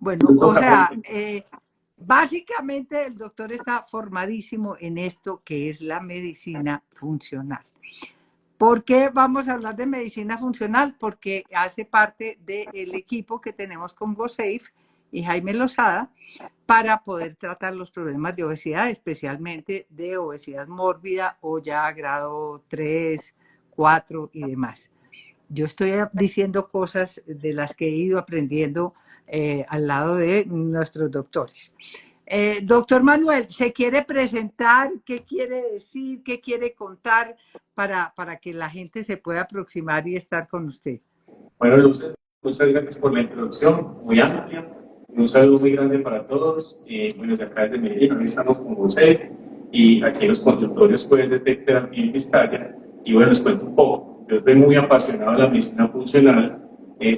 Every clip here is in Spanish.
Bueno, o sea, básicamente el doctor está formadísimo en esto que es la medicina funcional. ¿Por qué vamos a hablar de medicina funcional? Porque hace parte del equipo que tenemos con GoSafe y Jaime Lozada para poder tratar los problemas de obesidad, especialmente de obesidad mórbida o ya grado 3, 4 y demás. Yo estoy diciendo cosas de las que he ido aprendiendo al lado de nuestros doctores. Doctor Manuel, ¿se quiere presentar? ¿Qué quiere decir? ¿Qué quiere contar para que la gente se pueda aproximar y estar con usted? Bueno, Luce, muchas gracias por la introducción, muy amplia. Un saludo muy grande para todos. Bueno, de acá desde Medellín, hoy estamos con José y aquí en los consultorios pues, de terapia en Vizcaya. Y bueno, les cuento un poco. Yo estoy muy apasionado de la medicina funcional.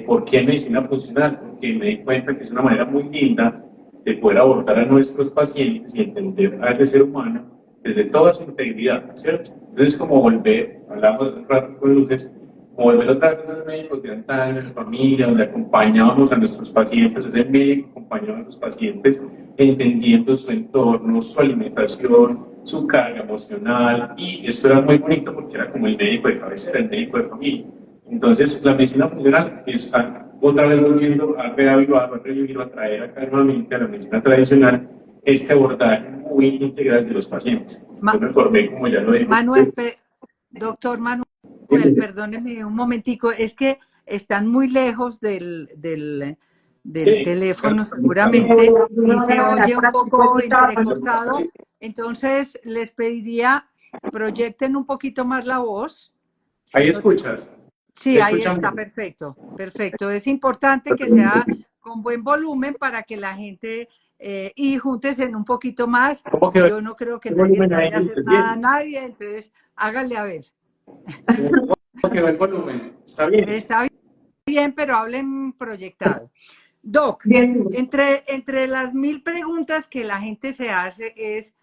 ¿Por qué medicina funcional? Porque me di cuenta que es una manera muy linda de poder abordar a nuestros pacientes y entender a ese ser humano desde toda su integridad, ¿cierto? Entonces, como volver, hablamos hace un rato con Luces, como volver otra vez a ser médicos de antaño, en familia, donde acompañábamos a nuestros pacientes, ese médico acompañaba a nuestros pacientes entendiendo su entorno, su alimentación, su carga emocional, y esto era muy bonito porque era como el médico de cabecera, el médico de familia. Entonces, la medicina funcional está otra vez volviendo a reavivar, a revivir, a traer acá nuevamente a la medicina tradicional este abordaje muy integral de los pacientes. Yo me formé, como ya lo dije. Doctor Manuel, perdóneme un momentico, es que están muy lejos del teléfono seguramente y se oye un poco entrecortado. Entonces, les pediría, proyecten un poquito más la voz. Ahí escuchas. Sí, ahí está, perfecto, perfecto. Es importante que sea con buen volumen para que la gente, y júntense un poquito más. Yo no creo que nadie le vaya a hacer nada a nadie, entonces háganle a ver. ¿Cómo quedó el volumen? ¿Está bien? Está bien, pero hablen proyectado. Doc, entre las 1000 preguntas que la gente se hace es,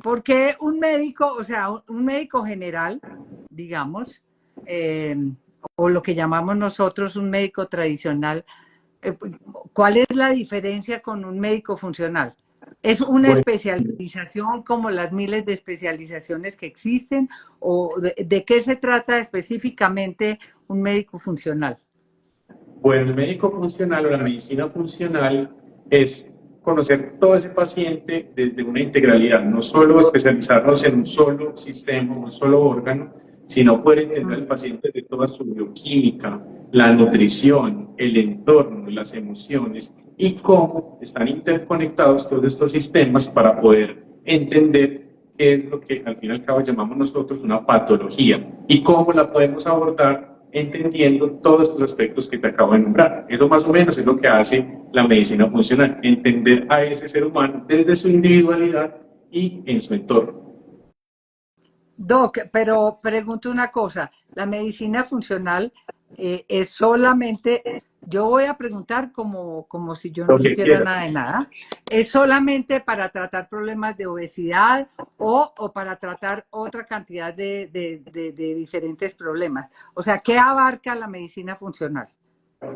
¿por qué un médico, o sea, un médico general, digamos, o lo que llamamos nosotros un médico tradicional, ¿cuál es la diferencia con un médico funcional? ¿Es una especialización como las miles de especializaciones que existen? ¿O de qué se trata específicamente un médico funcional? Bueno, el médico funcional o la medicina funcional es conocer todo ese paciente desde una integralidad, no solo especializarnos en un solo sistema, un solo órgano, sino poder entender al paciente de toda su bioquímica, la nutrición, el entorno, las emociones y cómo están interconectados todos estos sistemas para poder entender qué es lo que al fin y al cabo llamamos nosotros una patología y cómo la podemos abordar entendiendo todos los aspectos que te acabo de nombrar. Eso más o menos es lo que hace la medicina funcional, entender a ese ser humano desde su individualidad y en su entorno. Doc, pero pregunto una cosa, la medicina funcional es solamente, yo voy a preguntar como si yo no supiera nada de nada, ¿es solamente para tratar problemas de obesidad o para tratar otra cantidad de diferentes problemas? O sea, ¿qué abarca la medicina funcional?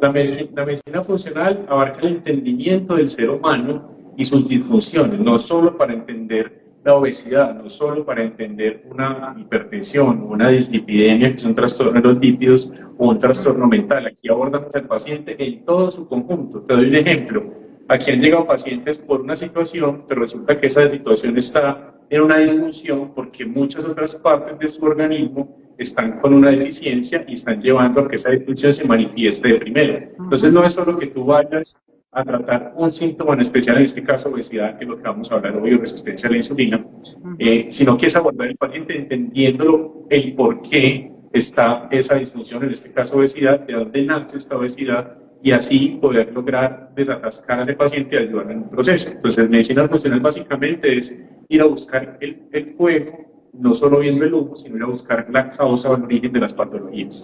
La medicina funcional abarca el entendimiento del ser humano y sus disfunciones, no solo para entender la obesidad, no solo para entender una hipertensión, una dislipidemia, que es un trastorno de los lípidos, o un trastorno mental. Aquí abordamos al paciente en todo su conjunto. Te doy un ejemplo. Aquí han llegado pacientes por una situación, pero resulta que esa situación está en una disfunción porque muchas otras partes de su organismo están con una deficiencia y están llevando a que esa disfunción se manifieste de primero. Entonces no es solo que tú vayas a tratar un síntoma en especial, en este caso obesidad, que es lo que vamos a hablar hoy, o resistencia a la insulina, sino que es abordar al paciente entendiéndolo el por qué está esa disfunción, en este caso obesidad, de dónde nace esta obesidad, y así poder lograr desatascar a ese paciente y ayudarle en el proceso. Entonces, medicina funcional básicamente es ir a buscar el fuego, no solo viendo el humo, sino ir a buscar la causa o el origen de las patologías.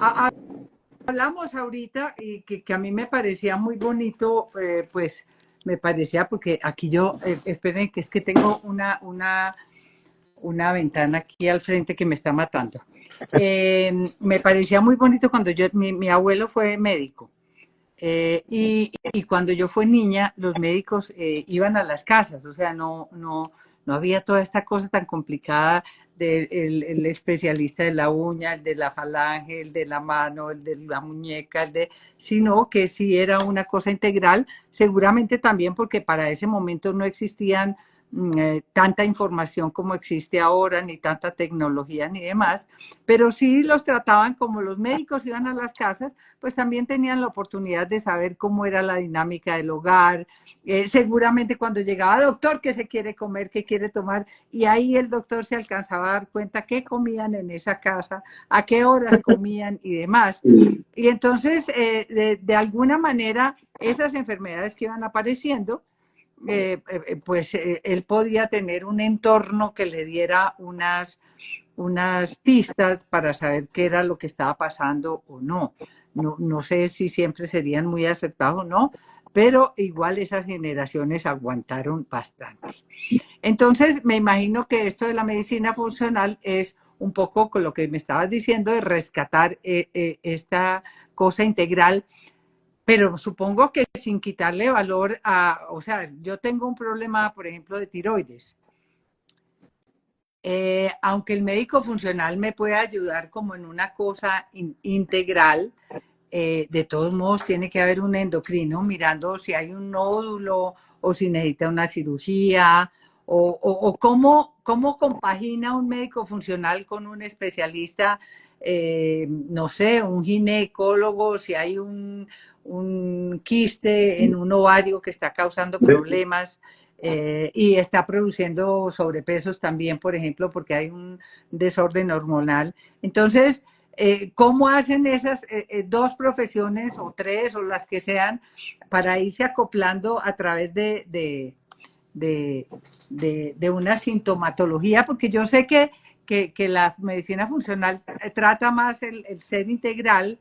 Hablamos ahorita y que a mí me parecía muy bonito, pues me parecía porque aquí yo, esperen que es que tengo una ventana aquí al frente que me está matando. Me parecía muy bonito cuando mi abuelo fue médico Y cuando yo fui niña, los médicos iban a las casas, o sea, no había toda esta cosa tan complicada del el especialista de la uña, el de la falange, el de la mano, el de la muñeca, sino que sí era una cosa integral, seguramente también porque para ese momento no existían tanta información como existe ahora, ni tanta tecnología ni demás, pero sí los trataban como los médicos iban a las casas, pues también tenían la oportunidad de saber cómo era la dinámica del hogar. Seguramente cuando llegaba doctor, qué se quiere comer, qué quiere tomar, y ahí el doctor se alcanzaba a dar cuenta qué comían en esa casa, a qué horas comían y demás. Y entonces, de alguna manera, esas enfermedades que iban apareciendo, pues él podía tener un entorno que le diera unas pistas para saber qué era lo que estaba pasando o no. No sé si siempre serían muy aceptados o no, pero igual esas generaciones aguantaron bastante. Entonces, me imagino que esto de la medicina funcional es un poco con lo que me estabas diciendo de rescatar esta cosa integral, pero supongo que sin quitarle valor o sea, yo tengo un problema, por ejemplo, de tiroides. Aunque el médico funcional me puede ayudar como en una cosa integral, de todos modos tiene que haber un endocrino mirando si hay un nódulo o si necesita una cirugía o cómo compagina un médico funcional con un especialista, no sé, un ginecólogo, si hay un quiste en un ovario que está causando problemas. Y está produciendo sobrepesos también, por ejemplo, porque hay un desorden hormonal. Entonces, ¿cómo hacen esas dos profesiones o tres o las que sean para irse acoplando a través de una sintomatología? Porque yo sé que la medicina funcional trata más el ser integral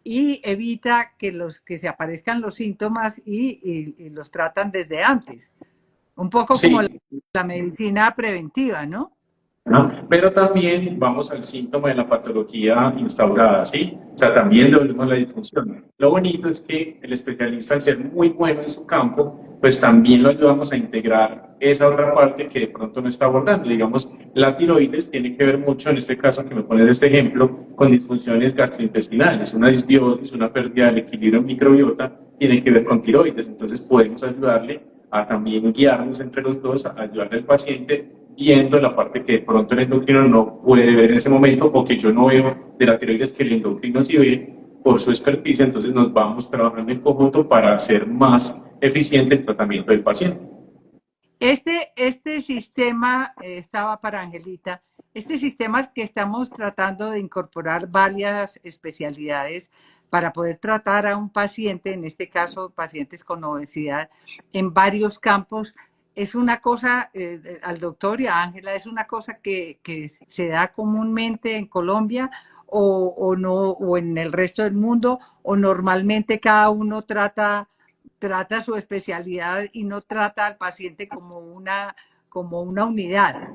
y evita que se aparezcan los síntomas y los tratan desde antes. Un poco como Sí. la medicina preventiva, ¿no? ¿no? Pero también vamos al síntoma de la patología instaurada, ¿sí? O sea, también devolvemos la disfunción. Lo bonito es que el especialista, al ser muy bueno en su campo, pues también lo ayudamos a integrar esa otra parte que de pronto no está abordando. Digamos, la tiroides tiene que ver mucho, en este caso que me pones este ejemplo, con disfunciones gastrointestinales. Una disbiosis, una pérdida del equilibrio microbiota tiene que ver con tiroides. Entonces podemos ayudarle a también guiarnos entre los dos, a ayudarle al paciente viendo la parte que de pronto el endocrino no puede ver en ese momento o que yo no veo de la tiroides que el endocrino sí ve por su experticia. Entonces nos vamos trabajando en conjunto para hacer más eficiente el tratamiento del paciente. Este sistema, estaba para Angelita, este sistema es que estamos tratando de incorporar varias especialidades para poder tratar a un paciente, en este caso pacientes con obesidad, en varios campos. Es una cosa, al doctor y a Ángela, es una cosa que se da comúnmente en Colombia o no, o en el resto del mundo, o normalmente cada uno trata su especialidad y no trata al paciente como una unidad.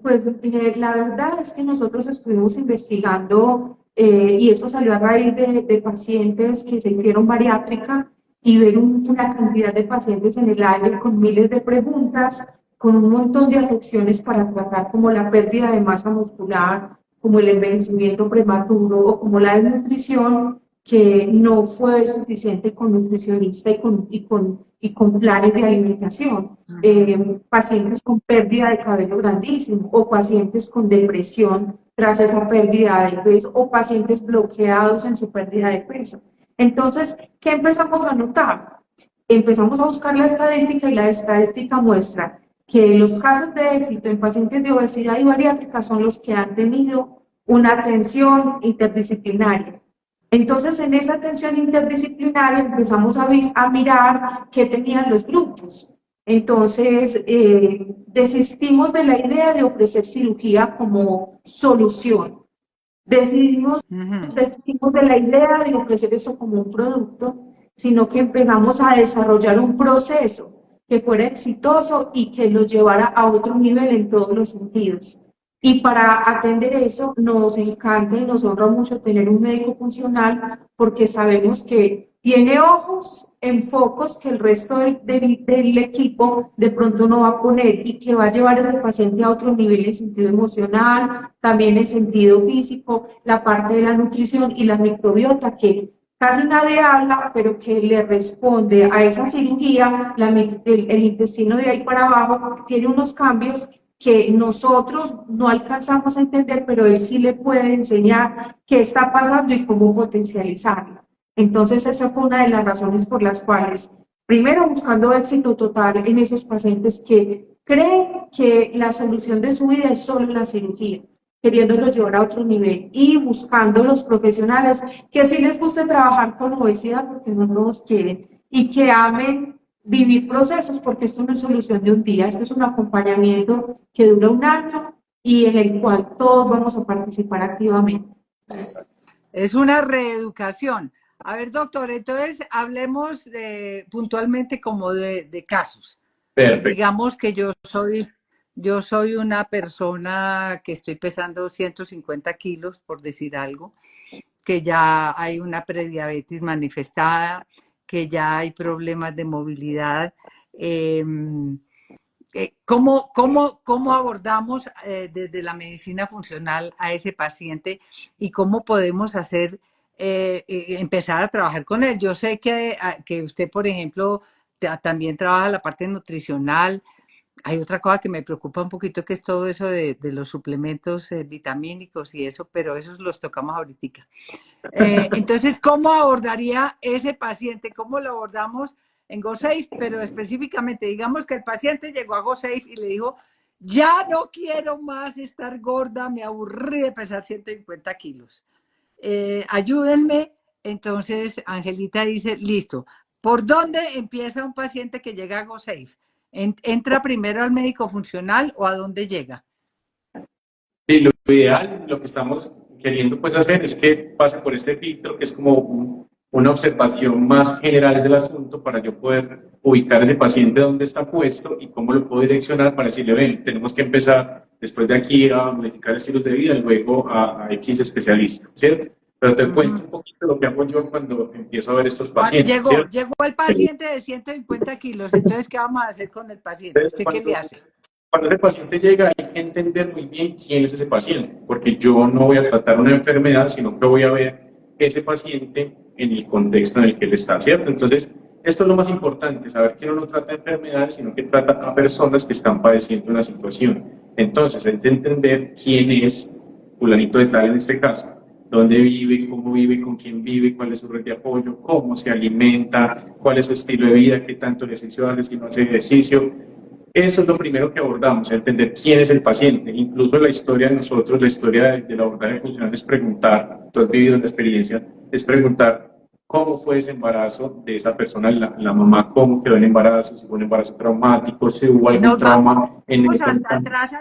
Pues la verdad es que nosotros estuvimos investigando y esto salió a raíz de pacientes que se hicieron bariátrica y ver una cantidad de pacientes en el aire con miles de preguntas, con un montón de afecciones para tratar como la pérdida de masa muscular, como el envejecimiento prematuro o como la desnutrición, que no fue suficiente con nutricionista y con planes de alimentación. Pacientes con pérdida de cabello grandísimo o pacientes con depresión tras esa pérdida de peso o pacientes bloqueados en su pérdida de peso. Entonces, ¿qué empezamos a notar? Empezamos a buscar la estadística y la estadística muestra que los casos de éxito en pacientes de obesidad y bariátrica son los que han tenido una atención interdisciplinaria. Entonces, en esa atención interdisciplinaria empezamos a mirar qué tenían los grupos. Entonces, desistimos de la idea de ofrecer cirugía como solución. Desistimos de la idea de ofrecer eso como un producto, sino que empezamos a desarrollar un proceso que fuera exitoso y que lo llevara a otro nivel en todos los sentidos. Y para atender eso, nos encanta y nos honra mucho tener un médico funcional porque sabemos que tiene ojos en focos que el resto del equipo de pronto no va a poner y que va a llevar a ese paciente a otro nivel en sentido emocional, también en sentido físico, la parte de la nutrición y la microbiota que casi nadie habla, pero que le responde a esa cirugía, el intestino de ahí para abajo tiene unos cambios que nosotros no alcanzamos a entender, pero él sí le puede enseñar qué está pasando y cómo potencializarlo. Entonces, esa fue una de las razones por las cuales, primero, buscando éxito total en esos pacientes que creen que la solución de su vida es solo la cirugía, queriéndolo llevar a otro nivel y buscando los profesionales que sí les guste trabajar con obesidad, porque no todos quieren, y que amen vivir procesos, porque esto no es solución de un día, esto es un acompañamiento que dura un año y en el cual todos vamos a participar activamente. Es una reeducación. A ver, doctor, entonces hablemos puntualmente como de casos. Perfecto. Digamos que yo soy una persona que estoy pesando 150 kilos, por decir algo, que ya hay una prediabetes manifestada, que ya hay problemas de movilidad. ¿Cómo abordamos desde la medicina funcional a ese paciente y cómo podemos hacer, empezar a trabajar con él? Yo sé que usted, por ejemplo, también trabaja la parte nutricional. Hay otra cosa que me preocupa un poquito, que es todo eso de los suplementos vitamínicos y eso, pero esos los tocamos ahorita. Entonces, ¿cómo abordaría ese paciente? ¿Cómo lo abordamos en GoSafe? Pero específicamente, digamos que el paciente llegó a GoSafe y le dijo, ya no quiero más estar gorda, me aburrí de pesar 150 kilos. Ayúdenme. Entonces, Angelita dice, listo. ¿Por dónde empieza un paciente que llega a GoSafe? ¿Entra primero al médico funcional o a dónde llega? Sí, lo ideal, lo que estamos queriendo pues hacer es que pase por este filtro, que es como una observación más general del asunto para yo poder ubicar a ese paciente donde está puesto y cómo lo puedo direccionar para decirle, ven, tenemos que empezar después de aquí a modificar estilos de vida y luego a X especialista, ¿cierto? Pero te cuento un poquito lo que hago yo cuando empiezo a ver estos pacientes, ¿cierto? Llegó el paciente de 150 kilos, entonces, ¿qué vamos a hacer con el paciente? ¿Usted qué le hace? Cuando ese paciente llega, hay que entender muy bien quién es ese paciente, porque yo no voy a tratar una enfermedad, sino que voy a ver ese paciente en el contexto en el que él está, ¿cierto? Entonces, esto es lo más importante, saber que uno no trata enfermedades, sino que trata a personas que están padeciendo una situación. Entonces, hay que entender quién es fulanito de tal en este caso, dónde vive, cómo vive, con quién vive, cuál es su red de apoyo, cómo se alimenta, cuál es su estilo de vida, qué tanto ejercicio hace, si no hace ejercicio. Eso es lo primero que abordamos, entender quién es el paciente. Incluso la historia de nosotros, la historia del abordaje funcional es preguntar, tú has vivido la experiencia, es preguntar cómo fue ese embarazo de esa persona, la mamá, cómo quedó en embarazo, si fue un embarazo traumático, si hubo algún trauma. Vamos hasta atrás,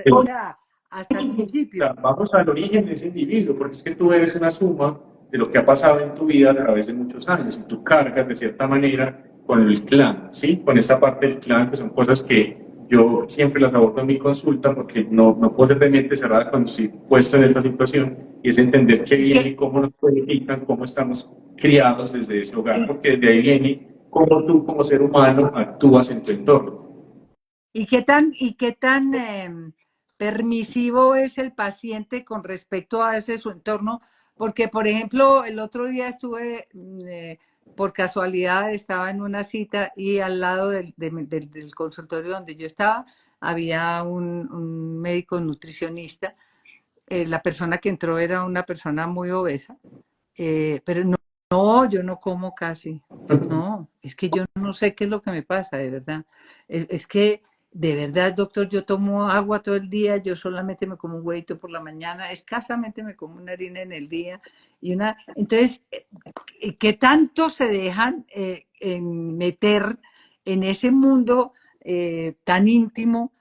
o sea, hasta el principio. Vamos al origen de ese individuo, porque es que tú eres una suma de lo que ha pasado en tu vida a través de muchos años y tú cargas de cierta manera con el clan, ¿sí? Con esta parte del clan, que son cosas que yo siempre las abordo en mi consulta porque no puedo ser de mente cerrada cuando estoy puesto en esta situación y es entender qué viene, cómo nos codifican, cómo estamos criados desde ese hogar, porque desde ahí viene cómo tú como ser humano actúas en tu entorno. ¿Y qué tan permisivo es el paciente con respecto a ese su entorno? Porque, por ejemplo, el otro día estuve, por casualidad, estaba en una cita y al lado del consultorio donde yo estaba había un médico nutricionista. La persona que entró era una persona muy obesa, pero no, yo no como casi. No, es que yo no sé qué es lo que me pasa, de verdad. Es que, de verdad, doctor, yo tomo agua todo el día, yo solamente me como un huevito por la mañana, escasamente me como una harina en el día. Entonces, ¿qué tanto se dejan meter en ese mundo tan íntimo?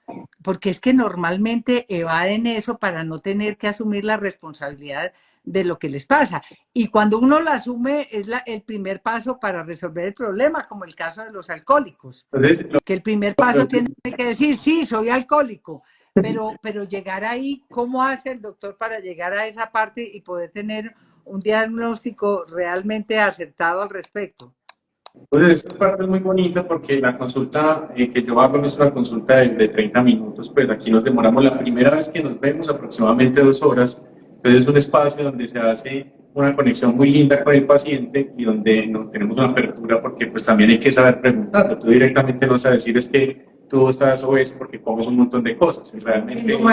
Porque es que normalmente evaden eso para no tener que asumir la responsabilidad de lo que les pasa. Y cuando uno lo asume es el primer paso para resolver el problema, como el caso de los alcohólicos. Entonces, Que el primer paso tiene que decir, sí, soy alcohólico, pero llegar ahí, ¿cómo hace el doctor para llegar a esa parte y poder tener un diagnóstico realmente acertado al respecto? Entonces, esta parte es muy bonita porque la consulta que yo hago es una consulta de 30 minutos, pues aquí nos demoramos la primera vez que nos vemos aproximadamente 2 horas. Entonces es un espacio donde se hace una conexión muy linda con el paciente y donde no tenemos una apertura porque pues también hay que saber preguntarlo. Tú directamente no sabes decir es que tú estás obeso porque comes un montón de cosas. Y realmente, no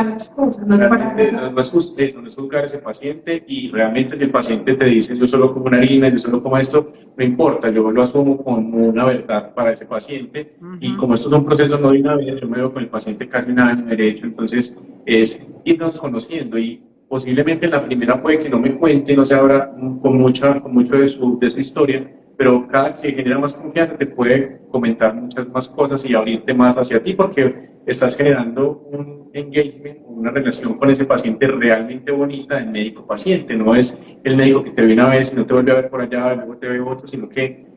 es justo eso, no es juzgar a ese paciente y realmente si el paciente te dice yo solo como una harina, yo solo como esto, no importa, yo lo asumo como una verdad para ese paciente y como estos son procesos no de una vez, yo me veo con el paciente casi un año derecho, entonces es irnos conociendo y posiblemente en la primera puede que no me cuente, no se abra con mucho de su historia, pero cada que genera más confianza te puede comentar muchas más cosas y abrirte más hacia ti porque estás generando un engagement, una relación con ese paciente realmente bonita del médico-paciente. No es el médico que te ve una vez y no te vuelve a ver por allá, luego te ve otro, sino que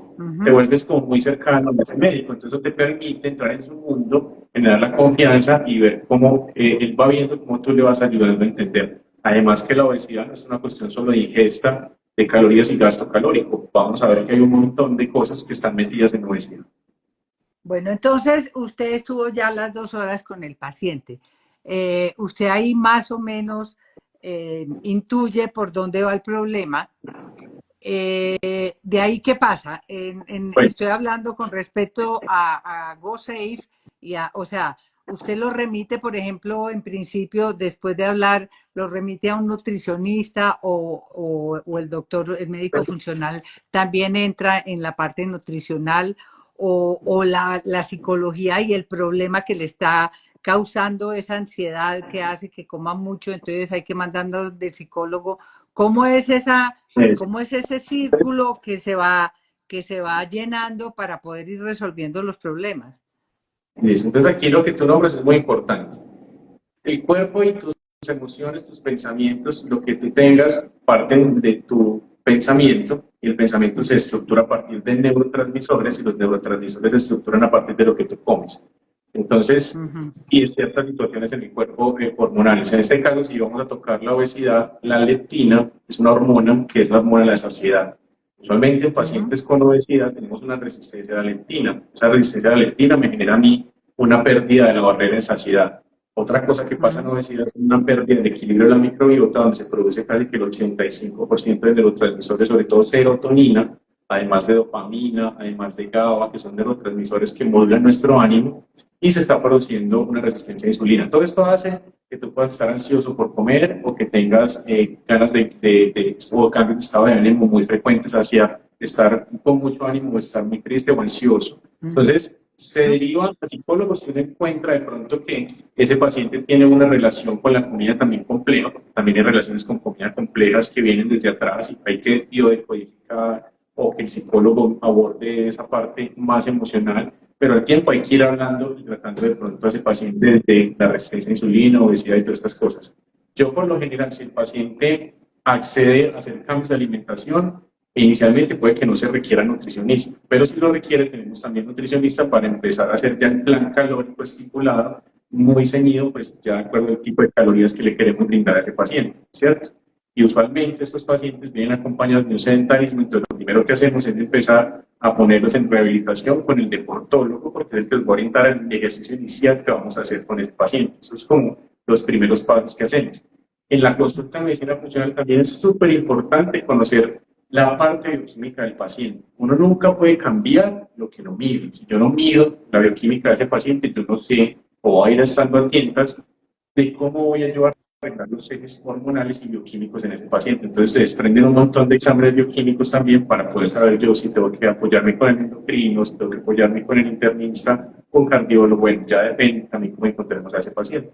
te vuelves como muy cercano a ese médico. Entonces eso te permite entrar en su mundo, generar la confianza y ver cómo él va viendo cómo tú le vas ayudando a entender. Además que la obesidad no es una cuestión solo de ingesta de calorías y gasto calórico. Vamos a ver que hay un montón de cosas que están metidas en obesidad. Bueno, entonces usted estuvo ya las 2 horas con el paciente. Usted ahí más o menos intuye por dónde va el problema. De ahí, ¿qué pasa? Estoy hablando con respecto a GoSafe, o sea, usted lo remite, por ejemplo, en principio, después de hablar, lo remite a un nutricionista o el doctor, el médico funcional, también entra en la parte nutricional o la psicología y el problema que le está causando esa ansiedad que hace que coma mucho, entonces hay que mandarlo de psicólogo. ¿Cómo es ese círculo que se va llenando para poder ir resolviendo los problemas? Listo. Entonces aquí lo que tú nombras es muy importante. El cuerpo y tus emociones, tus pensamientos, lo que tú tengas, parten de tu pensamiento y el pensamiento se estructura a partir de neurotransmisores y los neurotransmisores se estructuran a partir de lo que tú comes. Entonces, y de ciertas situaciones en el cuerpo hormonales. En este caso, si vamos a tocar la obesidad, la leptina es una hormona que es la hormona de la saciedad. Usualmente en pacientes con obesidad tenemos una resistencia a la leptina. Esa resistencia a la leptina me genera a mí una pérdida de la barrera de saciedad. Otra cosa que pasa en obesidad es una pérdida de equilibrio de la microbiota, donde se produce casi que el 85% de neurotransmisores, sobre todo serotonina, además de dopamina, además de GABA, que son neurotransmisores que modulan nuestro ánimo, y se está produciendo una resistencia a insulina. Todo esto hace que tú puedas estar ansioso por comer o que tengas ganas o cambios de estado de ánimo muy frecuentes hacia estar con mucho ánimo o estar muy triste o ansioso. Entonces, se deriva al psicólogo si uno encuentra de pronto que ese paciente tiene una relación con la comida también compleja, porque también hay relaciones con comida complejas que vienen desde atrás y hay que biodecodificar o que el psicólogo aborde esa parte más emocional, pero al tiempo hay que ir hablando y tratando de pronto a ese paciente de la resistencia a insulina, obesidad y todas estas cosas. Yo por lo general, si el paciente accede a hacer cambios de alimentación, inicialmente puede que no se requiera nutricionista, pero si lo requiere tenemos también nutricionista para empezar a hacer ya el plan calórico estipulado, muy ceñido, pues ya de acuerdo al tipo de calorías que le queremos brindar a ese paciente, ¿cierto? Y usualmente estos pacientes vienen acompañados de un sedentarismo, entonces lo primero que hacemos es empezar a ponerlos en rehabilitación con el deportólogo, porque es el que les va a orientar el ejercicio inicial que vamos a hacer con ese paciente. Eso es como los primeros pasos que hacemos. En la consulta de medicina funcional también es súper importante conocer la parte bioquímica del paciente. Uno nunca puede cambiar lo que no mide. Si yo no mido la bioquímica de ese paciente, yo no sé o voy a ir estando a tientas de cómo voy a llevar los ejes hormonales y bioquímicos en ese paciente. Entonces se desprenden un montón de exámenes bioquímicos también para poder saber yo si tengo que apoyarme con el endocrino, si tengo que apoyarme con el internista, con cardiólogo. Bueno, ya depende también cómo encontremos a ese paciente.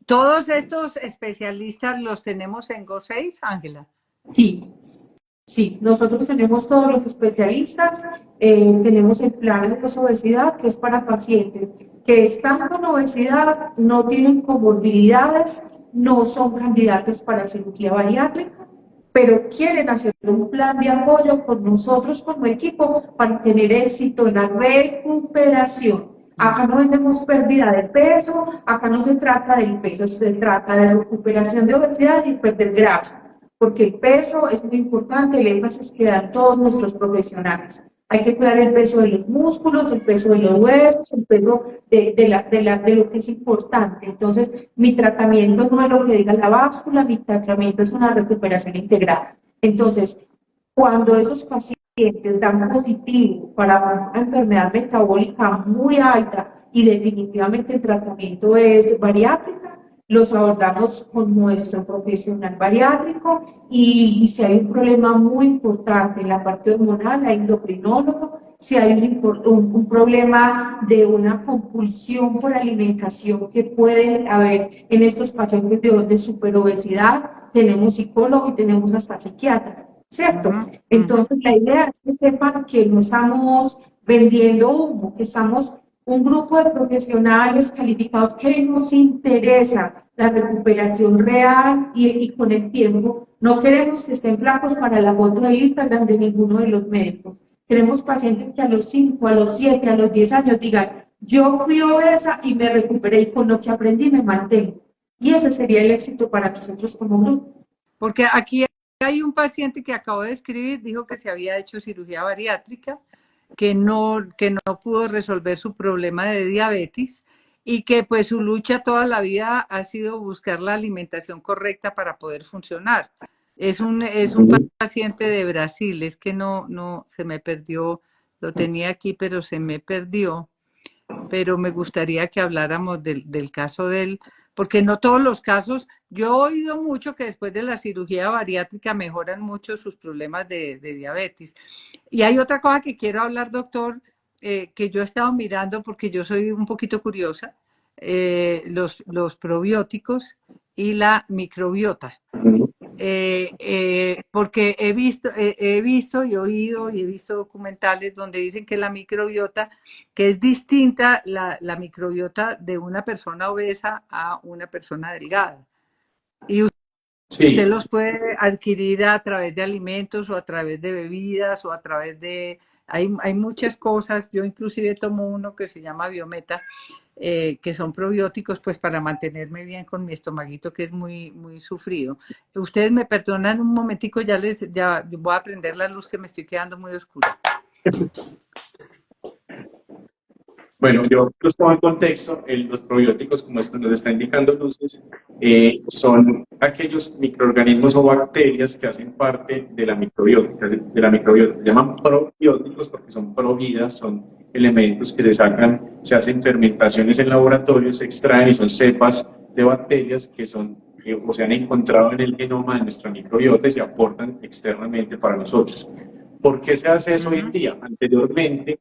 ¿Todos estos especialistas los tenemos en GoSafe, Ángela? Sí, nosotros tenemos todos los especialistas, tenemos el plan de obesidad que es para pacientes que están con obesidad, no tienen comorbilidades no son candidatos para cirugía bariátrica, pero quieren hacer un plan de apoyo con nosotros como equipo para tener éxito en la recuperación. Acá no tenemos pérdida de peso, acá no se trata del peso, se trata de recuperación de obesidad y perder grasa, porque el peso es muy importante, el énfasis que dan todos nuestros profesionales. Hay que cuidar el peso de los músculos, el peso de los huesos, el peso de lo que es importante. Entonces, mi tratamiento no es lo que diga la báscula, mi tratamiento es una recuperación integral. Entonces, cuando esos pacientes dan positivo para una enfermedad metabólica muy alta y definitivamente el tratamiento es bariátrica, los abordamos con nuestro profesional bariátrico y si hay un problema muy importante en la parte hormonal, hay endocrinólogo, si hay un problema de una compulsión por alimentación que puede haber en estos pacientes de superobesidad, tenemos psicólogo y tenemos hasta psiquiatra, ¿cierto? Entonces la idea es que sepan que no estamos vendiendo humo, que estamos un grupo de profesionales calificados que nos interesa la recuperación real y con el tiempo. No queremos que estén flacos para la foto de Instagram de ninguno de los médicos. Queremos pacientes que a los 5, a los 7, a los 10 años digan, yo fui obesa y me recuperé y con lo que aprendí me mantengo. Y ese sería el éxito para nosotros como grupo. Porque aquí hay un paciente que acabo de escribir, dijo que se había hecho cirugía bariátrica, que no pudo resolver su problema de diabetes y que pues su lucha toda la vida ha sido buscar la alimentación correcta para poder funcionar. Es un paciente de Brasil, es que no se me perdió, lo tenía aquí pero se me perdió, pero me gustaría que habláramos del caso de él, porque no todos los casos, yo he oído mucho que después de la cirugía bariátrica mejoran mucho sus problemas de diabetes. Y hay otra cosa que quiero hablar, doctor, que yo he estado mirando porque yo soy un poquito curiosa, los probióticos y la microbiota. Porque he visto y oído y he visto documentales donde dicen que la microbiota, que es distinta la microbiota de una persona obesa a una persona delgada. Y usted los puede adquirir a través de alimentos o a través de bebidas o a través de... Hay muchas cosas, yo inclusive tomo uno que se llama Biometa, que son probióticos pues para mantenerme bien con mi estomaguito que es muy, muy sufrido. Ustedes me perdonan un momentico, ya voy a prender la luz que me estoy quedando muy oscura. Bueno, yo los pongo en contexto, los probióticos, como esto nos está indicando Luces, son aquellos microorganismos o bacterias que hacen parte de la microbiota. Se llaman probióticos porque son providas, son elementos que se hacen fermentaciones en laboratorio, se extraen y son cepas de bacterias que se han encontrado en el genoma de nuestra microbiota y se aportan externamente para nosotros. ¿Por qué se hace eso hoy en día? Anteriormente,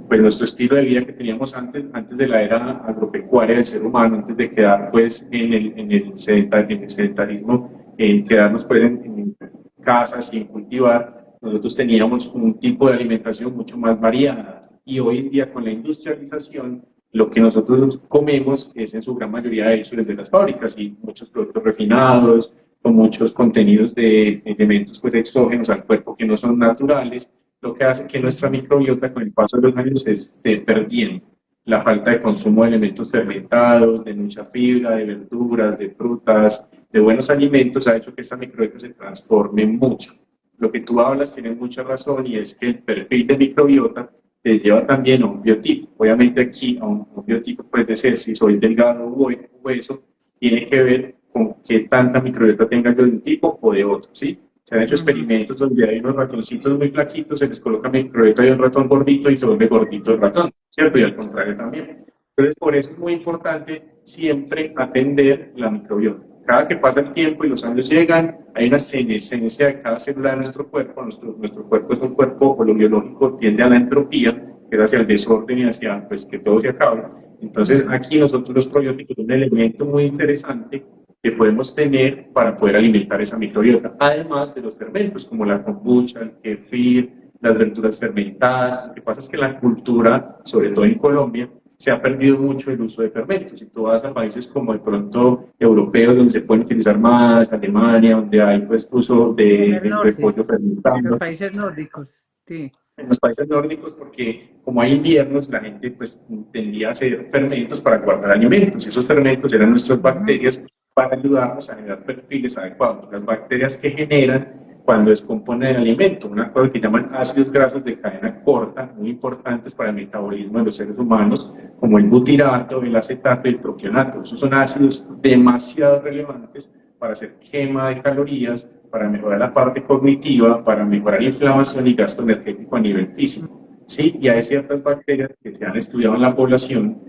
pues nuestro estilo de vida que teníamos antes de la era agropecuaria del ser humano, antes de quedar pues en el sedentarismo, quedarnos pues en casas sin cultivar, nosotros teníamos un tipo de alimentación mucho más variada y hoy en día con la industrialización lo que nosotros comemos es en su gran mayoría hecho desde las fábricas y muchos productos refinados con muchos contenidos de elementos pues exógenos al cuerpo que no son naturales, lo que hace que nuestra microbiota con el paso de los años se esté perdiendo. La falta de consumo de elementos fermentados, de mucha fibra, de verduras, de frutas, de buenos alimentos ha hecho que esta microbiota se transforme mucho. Lo que tú hablas tiene mucha razón y es que el perfil de microbiota te lleva también a un biotipo. Obviamente aquí a un biotipo puede ser si soy delgado o hueso, tiene que ver con qué tanta microbiota tenga yo de un tipo o de otro, ¿sí? Se han hecho experimentos donde hay unos ratoncitos muy flaquitos, se les coloca microbiota de un ratón gordito y se vuelve gordito el ratón, ¿cierto? Y al contrario también. Entonces, por eso es muy importante siempre atender la microbiota. Cada que pasa el tiempo y los años llegan, hay una senescencia de cada célula de nuestro cuerpo. Nuestro cuerpo es un cuerpo, o lo biológico tiende a la entropía, que es hacia el desorden y hacia pues, que todo se acabe. Entonces, aquí nosotros los probióticos son un elemento muy interesante que podemos tener para poder alimentar esa microbiota, además de los fermentos como la kombucha, el kefir, las verduras fermentadas. Lo que pasa es que la cultura, sobre todo en Colombia, se ha perdido mucho el uso de fermentos. Si tú vas a países como de pronto europeos, donde se pueden utilizar más, Alemania, donde hay pues uso En el de norte, repollo los fermentado, países nórdicos, sí. en los países nórdicos, porque como hay inviernos, la gente pues tendía a hacer fermentos para guardar alimentos, y esos fermentos eran nuestras bacterias para ayudarnos a generar perfiles adecuados. Las bacterias que generan cuando descomponen el alimento, una cosa que llaman ácidos grasos de cadena corta, muy importantes para el metabolismo de los seres humanos, como el butirato, el acetato y el propionato. Esos son ácidos demasiado relevantes para hacer quema de calorías, para mejorar la parte cognitiva, para mejorar inflamación y gasto energético a nivel físico. ¿Sí? Y hay ciertas bacterias que se han estudiado en la población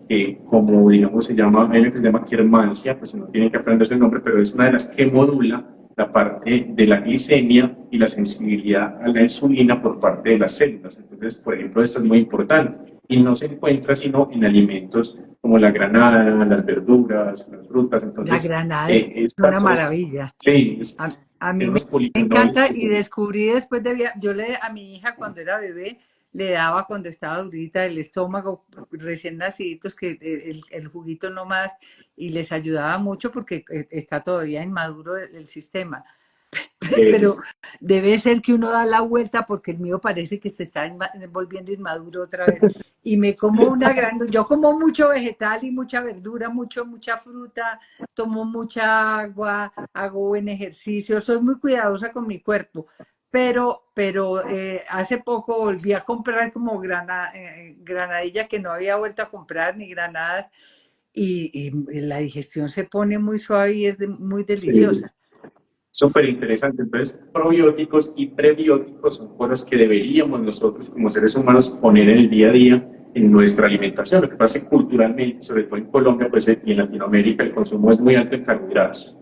que, como digamos, hay una que se llama Quermancia, pues no tienen que aprenderse el nombre, pero es una de las que modula la parte de la glicemia y la sensibilidad a la insulina por parte de las células. Entonces, por ejemplo, esto es muy importante y no se encuentra sino en alimentos como la granada, las verduras, las frutas. Entonces, La granada es una maravilla. Sí, A mí tiene me unos polifenoles. encanta y descubrí después yo a mi hija cuando era bebé, le daba cuando estaba durita el estómago, recién naciditos, que el juguito no más, y les ayudaba mucho porque está todavía inmaduro el sistema. Pero debe ser que uno da la vuelta porque el mío parece que se está volviendo inmaduro otra vez. Y me como yo como mucho vegetal y mucha verdura, mucha fruta, tomo mucha agua, hago buen ejercicio, soy muy cuidadosa con mi cuerpo. Pero hace poco volví a comprar como granadilla que no había vuelto a comprar ni granadas y la digestión se pone muy suave y es muy deliciosa. Sí. Súper interesante. Entonces, probióticos y prebióticos son cosas que deberíamos nosotros como seres humanos poner en el día a día en nuestra alimentación. Lo que pasa es que culturalmente, sobre todo en Colombia pues, y en Latinoamérica, el consumo es muy alto en carbohidratos.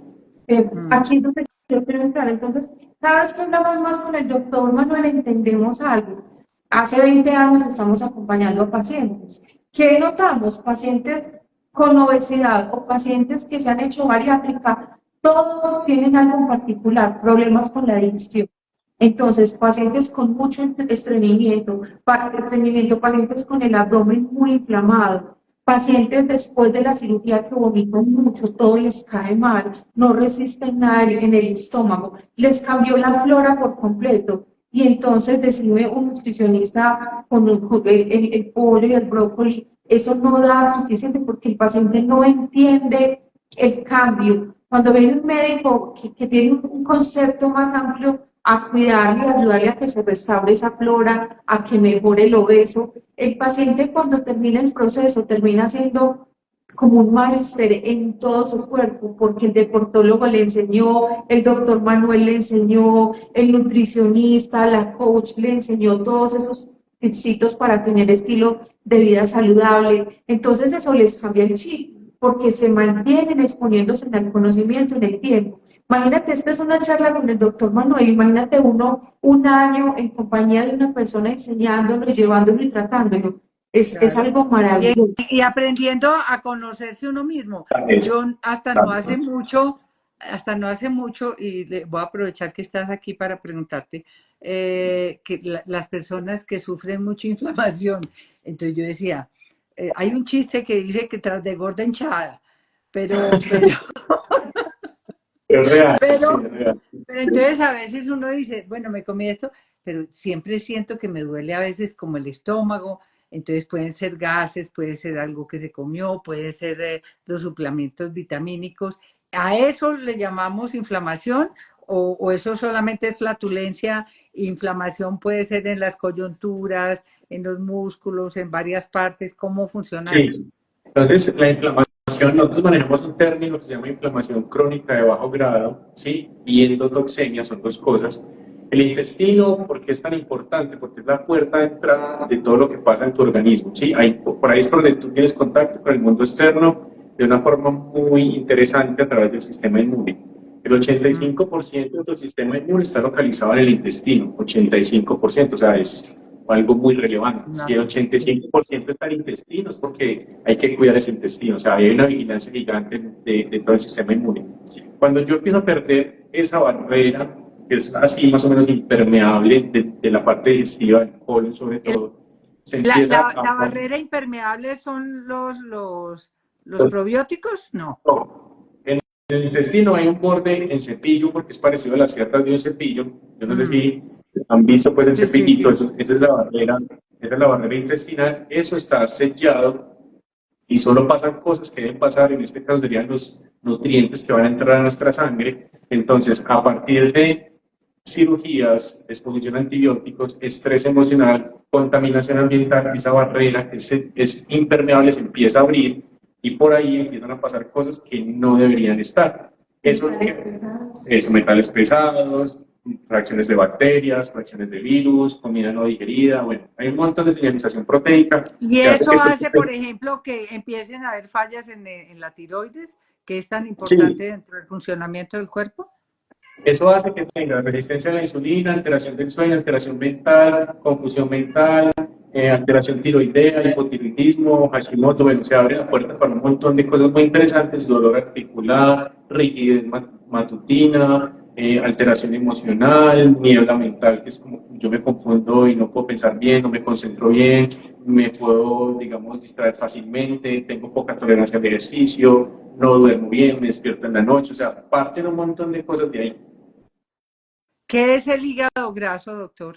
Aquí es donde yo quiero entrar. Entonces, cada vez que hablamos más con el doctor Manuel, entendemos algo. Hace 20 años estamos acompañando a pacientes. ¿Qué notamos? Pacientes con obesidad o pacientes que se han hecho bariátrica, todos tienen algo en particular, problemas con la digestión. Entonces, pacientes con mucho estreñimiento, pacientes con el abdomen muy inflamado, pacientes después de la cirugía que vomitan mucho, todo les cae mal, no resisten nada en el estómago, les cambió la flora por completo. Y entonces decide un nutricionista con el pollo y el brócoli, eso no da suficiente porque el paciente no entiende el cambio. Cuando viene un médico que tiene un concepto más amplio a cuidarle y ayudarle a que se restaure esa flora, a que mejore el obeso, el paciente cuando termina el proceso termina siendo como un malestar en todo su cuerpo, porque el deportólogo le enseñó, el doctor Manuel le enseñó, el nutricionista, la coach le enseñó todos esos tipsitos para tener estilo de vida saludable. Entonces eso les cambia el chip, porque se mantienen exponiéndose en el conocimiento en el tiempo. Imagínate, esta es una charla con el doctor Manuel, imagínate uno un año en compañía de una persona enseñándolo, llevándolo y tratándolo. Es algo maravilloso. Y aprendiendo a conocerse uno mismo. Yo hasta no hace mucho, y voy a aprovechar que estás aquí para preguntarte, que las personas que sufren mucha inflamación, entonces yo decía, hay un chiste que dice que tras de gorda hinchada, pero es real, sí, es real. pero entonces a veces uno dice, bueno, me comí esto, pero siempre siento que me duele a veces como el estómago. Entonces pueden ser gases, puede ser algo que se comió, puede ser los suplementos vitamínicos. ¿A eso le llamamos inflamación o eso solamente es flatulencia? Inflamación puede ser en las coyunturas, en los músculos, en varias partes. ¿Cómo funciona eso? Sí, entonces la inflamación, nosotros manejamos un término que se llama inflamación crónica de bajo grado, ¿sí? Y endotoxemia, son dos cosas. El intestino, ¿por qué es tan importante? Porque es la puerta de entrada de todo lo que pasa en tu organismo, ¿sí? Por ahí es por donde tú tienes contacto con el mundo externo de una forma muy interesante a través del sistema inmune. El 85% de tu sistema inmune está localizado en el intestino, 85%, o sea, es algo muy relevante. Si el 85% está en el intestino es porque hay que cuidar ese intestino, o sea, hay una vigilancia gigante de todo el sistema inmune. Cuando yo empiezo a perder esa barrera, que es así más o menos impermeable de la parte digestiva, del colon sobre todo, se empieza La a barrera impermeable son los probióticos, no. En el intestino hay un borde en cepillo, porque es parecido a las cerdas de un cepillo. Yo no sé si han visto pues el Sí, sí, cepillito, sí. esa es la barrera intestinal, eso está sellado y solo pasan cosas que deben pasar, en este caso serían los nutrientes que van a entrar a nuestra sangre. Entonces, a partir de cirugías, exposición a antibióticos, estrés emocional, contaminación ambiental, esa barrera que es impermeable se empieza a abrir y por ahí empiezan a pasar cosas que no deberían estar. Eso, metales pesados, fracciones de bacterias, fracciones de virus, comida no digerida, bueno, hay un montón de señalización proteica Y que hace eso que hace, por ejemplo, que empiecen a haber fallas en la tiroides, que es tan importante sí, dentro del funcionamiento del cuerpo. eso hace que tenga resistencia a la insulina, alteración del sueño, alteración mental, confusión mental, alteración tiroidea, hipotiroidismo, Hashimoto. Bueno, se abre la puerta para un montón de cosas muy interesantes: dolor articular, rigidez matutina, alteración emocional, niebla mental, que es como yo me confundo y no puedo pensar bien, no me concentro bien, me puedo, digamos, distraer fácilmente, tengo poca tolerancia al ejercicio, no duermo bien, me despierto en la noche, o sea, parten un montón de cosas de ahí. ¿Qué es el hígado graso, doctor?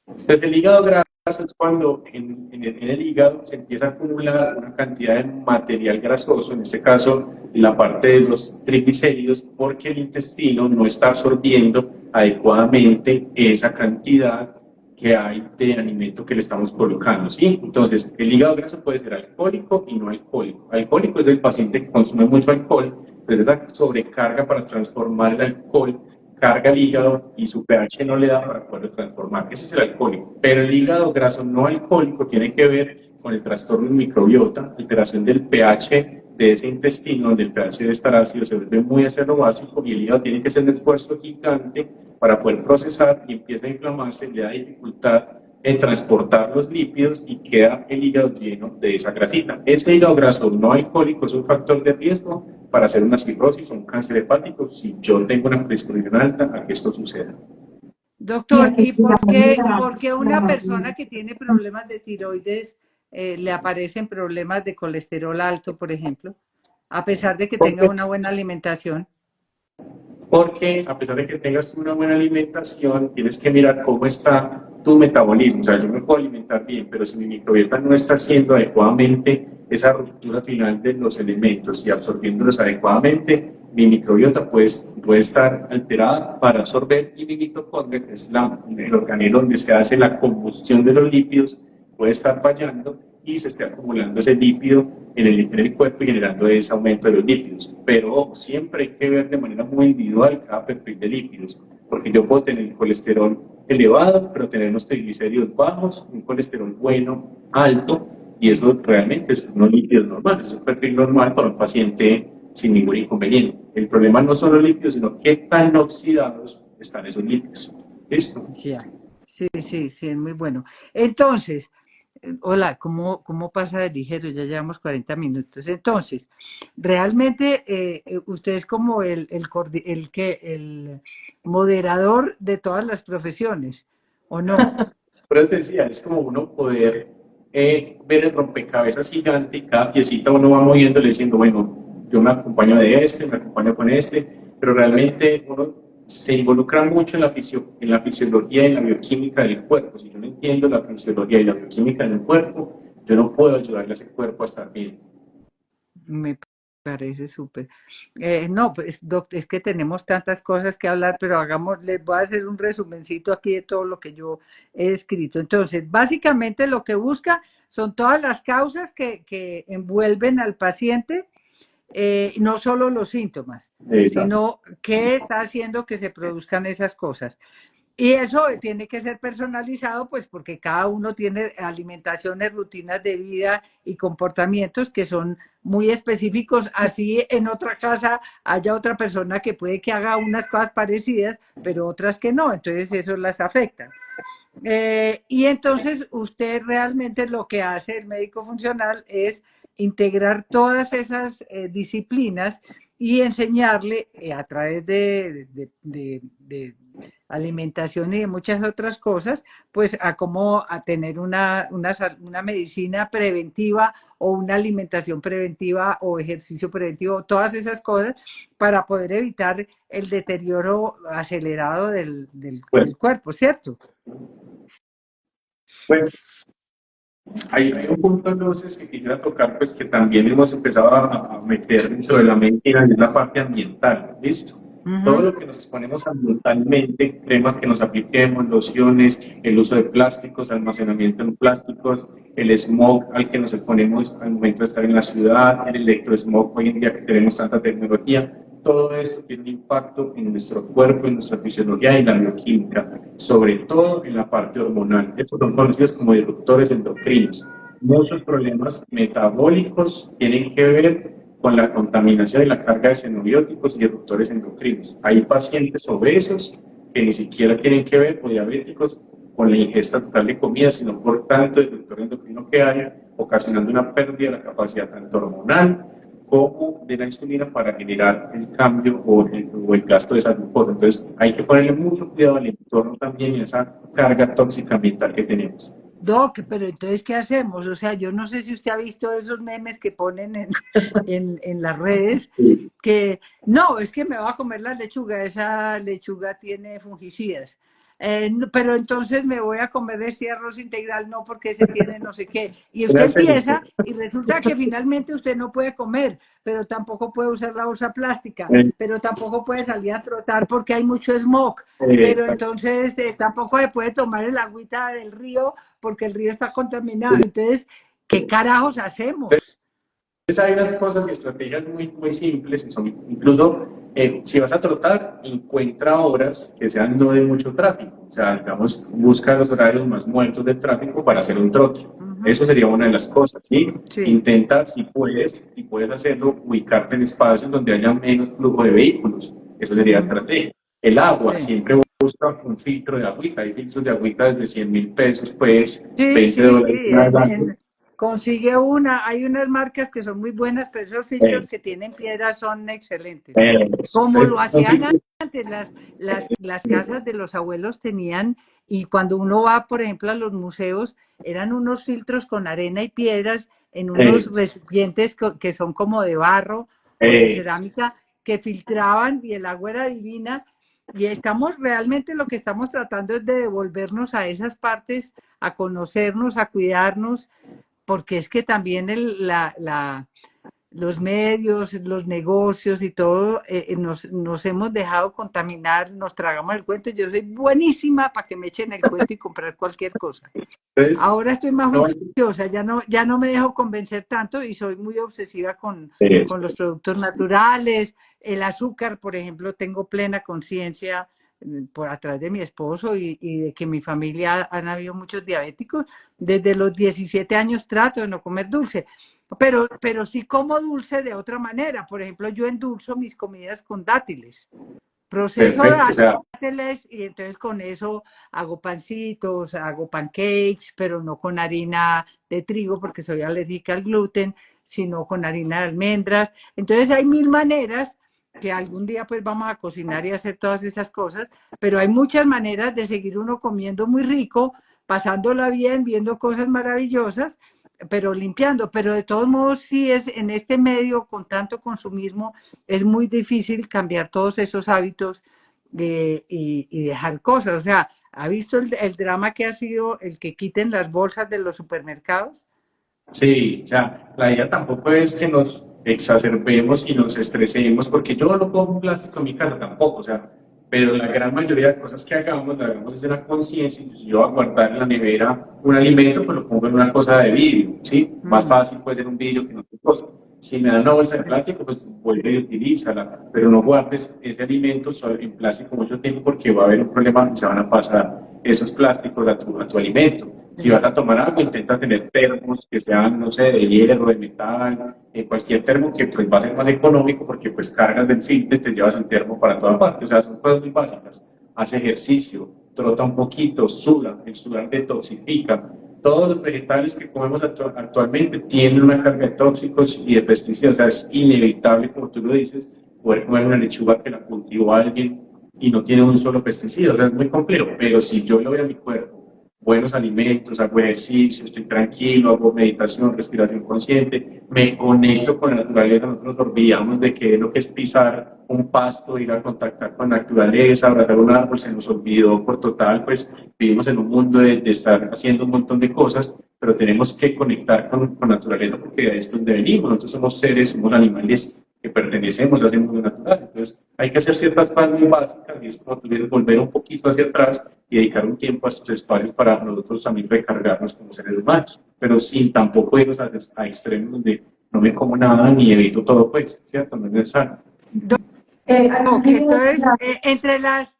Entonces, el hígado graso es cuando en el hígado se empieza a acumular una cantidad de material grasoso, en este caso la parte de los triglicéridos, porque el intestino no está absorbiendo adecuadamente esa cantidad que hay de alimento que le estamos colocando, ¿sí? Entonces, el hígado graso puede ser alcohólico y no alcohólico. Alcohólico es el paciente que consume mucho alcohol, entonces esa sobrecarga para transformar el alcohol carga el hígado y su pH no le da para poder transformar. Ese es el alcohólico. Pero el hígado graso no alcohólico tiene que ver con el trastorno del microbiota, alteración del pH de ese intestino, donde el pH debe estar ácido, se vuelve muy ácido básico y el hígado tiene que hacer un esfuerzo gigante para poder procesar y empieza a inflamarse, le da dificultad en transportar los lípidos y queda el hígado lleno de esa grasita. Ese hígado graso no alcohólico es un factor de riesgo para hacer una cirrosis o un cáncer hepático si yo tengo una predisposición alta a que esto suceda. Doctor, ¿y La, por qué una la, persona que tiene problemas de tiroides le aparecen problemas de colesterol alto, por ejemplo, a pesar de que tenga Porque una buena alimentación? Porque a pesar de que tengas una buena alimentación, tienes que mirar cómo está tu metabolismo. O sea, yo me puedo alimentar bien, pero si mi microbiota no está haciendo adecuadamente esa ruptura final de los elementos y absorbiéndolos adecuadamente, mi microbiota puede estar alterada para absorber y mi mitocondria, que es el organelo donde se hace la combustión de los lípidos, puede estar fallando y se esté acumulando ese lípido en el cuerpo y generando ese aumento de los lípidos. Pero siempre hay que ver de manera muy individual cada perfil de lípidos, porque yo puedo tener colesterol elevado, pero tener unos triglicéridos bajos, un colesterol bueno, alto, y eso realmente es unos lípidos normales, es un perfil normal para un paciente sin ningún inconveniente. El problema no son los lípidos, sino qué tan oxidados están esos lípidos. ¿Listo? Ya. Sí, sí, sí, es muy bueno. Entonces, hola, ¿cómo pasa de ligero? Ya llevamos 40 minutos. Entonces, realmente usted es como el moderador de todas las profesiones, ¿o no? Pero te decía, es como uno poder ver el rompecabezas gigante y cada piecita uno va moviéndole diciendo, bueno, yo me acompaño de este, me acompaño con este, pero realmente uno se involucra mucho en la fisiología y en la bioquímica del cuerpo. Si yo no entiendo la fisiología y la bioquímica del cuerpo, yo no puedo ayudarle a ese cuerpo a estar bien. Me parece súper. No, pues doctor, es que tenemos tantas cosas que hablar, pero les voy a hacer un resumencito aquí de todo lo que yo he escrito. Entonces, básicamente lo que busca son todas las causas que envuelven al paciente, no solo los síntomas, Exacto. sino qué está haciendo que se produzcan esas cosas. Y eso tiene que ser personalizado, pues porque cada uno tiene alimentaciones, rutinas de vida y comportamientos que son muy específicos. Así en otra casa haya otra persona que puede que haga unas cosas parecidas, pero otras que no. Entonces eso las afecta. Y entonces usted realmente lo que hace el médico funcional es integrar todas esas disciplinas y enseñarle a través de alimentación y de muchas otras cosas, pues a cómo a tener una medicina preventiva o una alimentación preventiva o ejercicio preventivo, todas esas cosas para poder evitar el deterioro acelerado del cuerpo, ¿cierto? Bueno, hay un punto entonces que quisiera tocar, pues que también hemos empezado a meter dentro de la medicina, y es la parte ambiental, ¿listo? Todo lo que nos exponemos ambientalmente, cremas que nos apliquemos, lociones, el uso de plásticos, almacenamiento en plásticos, el smog al que nos exponemos al momento de estar en la ciudad, el electrosmog hoy en día que tenemos tanta tecnología, todo esto tiene un impacto en nuestro cuerpo, en nuestra fisiología y la bioquímica, sobre todo en la parte hormonal. Estos son conocidos como disruptores endocrinos. Muchos problemas metabólicos tienen que ver con la contaminación y la carga de xenobióticos y disruptores endocrinos. Hay pacientes obesos que ni siquiera tienen que ver, o diabéticos, con la ingesta total de comida, sino por tanto disruptor endocrino que haya, ocasionando una pérdida de la capacidad tanto hormonal como de la insulina para generar el cambio o el gasto de esa glucosa. Entonces hay que ponerle mucho cuidado al entorno también y a esa carga tóxica ambiental que tenemos. Doc, pero entonces, ¿qué hacemos? O sea, yo no sé si usted ha visto esos memes que ponen en las redes, que no, es que me va a comer la lechuga, esa lechuga tiene fungicidas. Pero entonces me voy a comer ese arroz integral, no porque ese tiene no sé qué. Y usted empieza y resulta que finalmente usted no puede comer, pero tampoco puede usar la bolsa plástica, pero tampoco puede salir a trotar porque hay mucho smog, pero entonces tampoco se puede tomar el agüita del río porque el río está contaminado. Entonces, ¿qué carajos hacemos? Entonces hay unas cosas y estrategias muy simples, y son incluso, si vas a trotar, encuentra horas que sean no de mucho tráfico, o sea, digamos, busca los horarios más muertos del tráfico para hacer un trote. Eso sería una de las cosas, ¿sí? Sí. Intenta, si puedes hacerlo, ubicarte en espacios donde haya menos flujo de vehículos, eso sería estrategia. El agua, siempre busca un filtro de agüita, hay filtros de agüita desde 100.000 pesos, pues, $20. Consigue hay unas marcas que son muy buenas, pero esos filtros que tienen piedras son excelentes. Como lo hacían antes, las casas de los abuelos tenían, y cuando uno va, por ejemplo, a los museos, eran unos filtros con arena y piedras en unos recipientes que son como de barro o de cerámica, que filtraban y el agua era divina. Y realmente lo que estamos tratando es de devolvernos a esas partes, a conocernos, a cuidarnos, porque es que también los medios, los negocios y todo, nos hemos dejado contaminar, nos tragamos el cuento. Yo soy buenísima para que me echen el cuento y comprar cualquier cosa. Ahora estoy más juiciosa, ya no me dejo convencer tanto y soy muy obsesiva con los productos naturales. El azúcar, por ejemplo, tengo plena conciencia por atrás de mi esposo y de que en mi familia han habido muchos diabéticos. Desde los 17 años trato de no comer dulce, pero sí como dulce de otra manera. Por ejemplo, yo endulzo mis comidas con dátiles. Proceso dátiles y entonces con eso hago pancitos, hago pancakes, pero no con harina de trigo porque soy alérgica al gluten, sino con harina de almendras. Entonces hay 1000 maneras que algún día pues vamos a cocinar y hacer todas esas cosas, pero hay muchas maneras de seguir uno comiendo muy rico, pasándola bien, viendo cosas maravillosas, pero limpiando. Pero de todos modos, sí es en este medio con tanto consumismo, es muy difícil cambiar todos esos hábitos y dejar cosas. O sea, ¿ha visto el drama que ha sido el que quiten las bolsas de los supermercados? Sí, o sea, la idea tampoco es que nos exacerbemos y nos estresemos, porque yo no pongo plástico en mi casa tampoco, o sea, pero la gran mayoría de cosas que hagamos, la hagamos desde la conciencia. Si yo voy a guardar en la nevera un alimento, pues lo pongo en una cosa de vidrio, ¿sí? Más fácil puede ser un vidrio que no otra cosa. Si me dan una bolsa de plástico, pues vuelve y utilízala, pero no guardes ese alimento en plástico mucho tiempo porque va a haber un problema y se van a pasar esos plásticos a tu alimento. Si vas a tomar agua, intenta tener termos que sean, no sé, de hierro, de metal, cualquier termo que pues va a ser más económico porque pues cargas del filtro y te llevas el termo para toda parte. O sea, son cosas muy básicas. Haz ejercicio, trota un poquito, suda, el sudar detoxifica. Todos los vegetales que comemos actualmente tienen una carga de tóxicos y de pesticidas. O sea, es inevitable, como tú lo dices, poder comer una lechuga que la cultivó alguien y no tiene un solo pesticida, o sea, es muy complejo, pero si yo le doy a mi cuerpo buenos alimentos, hago ejercicio, estoy tranquilo, hago meditación, respiración consciente, me conecto con la naturaleza, nosotros nos olvidamos de que lo que es pisar un pasto, ir a contactar con la naturaleza, abrazar un árbol, se nos olvidó por total, pues vivimos en un mundo de estar haciendo un montón de cosas, pero tenemos que conectar con la naturaleza porque de ahí es donde venimos, nosotros somos seres, somos animales que pertenecemos a ese mundo natural. Entonces, hay que hacer ciertas cosas muy básicas y es como tú dices, volver un poquito hacia atrás y dedicar un tiempo a estos espacios para nosotros también recargarnos como seres humanos, pero sin tampoco irnos a extremos donde no me como nada ni evito todo, pues, ¿cierto? No es necesario. Ok, entonces, entre las,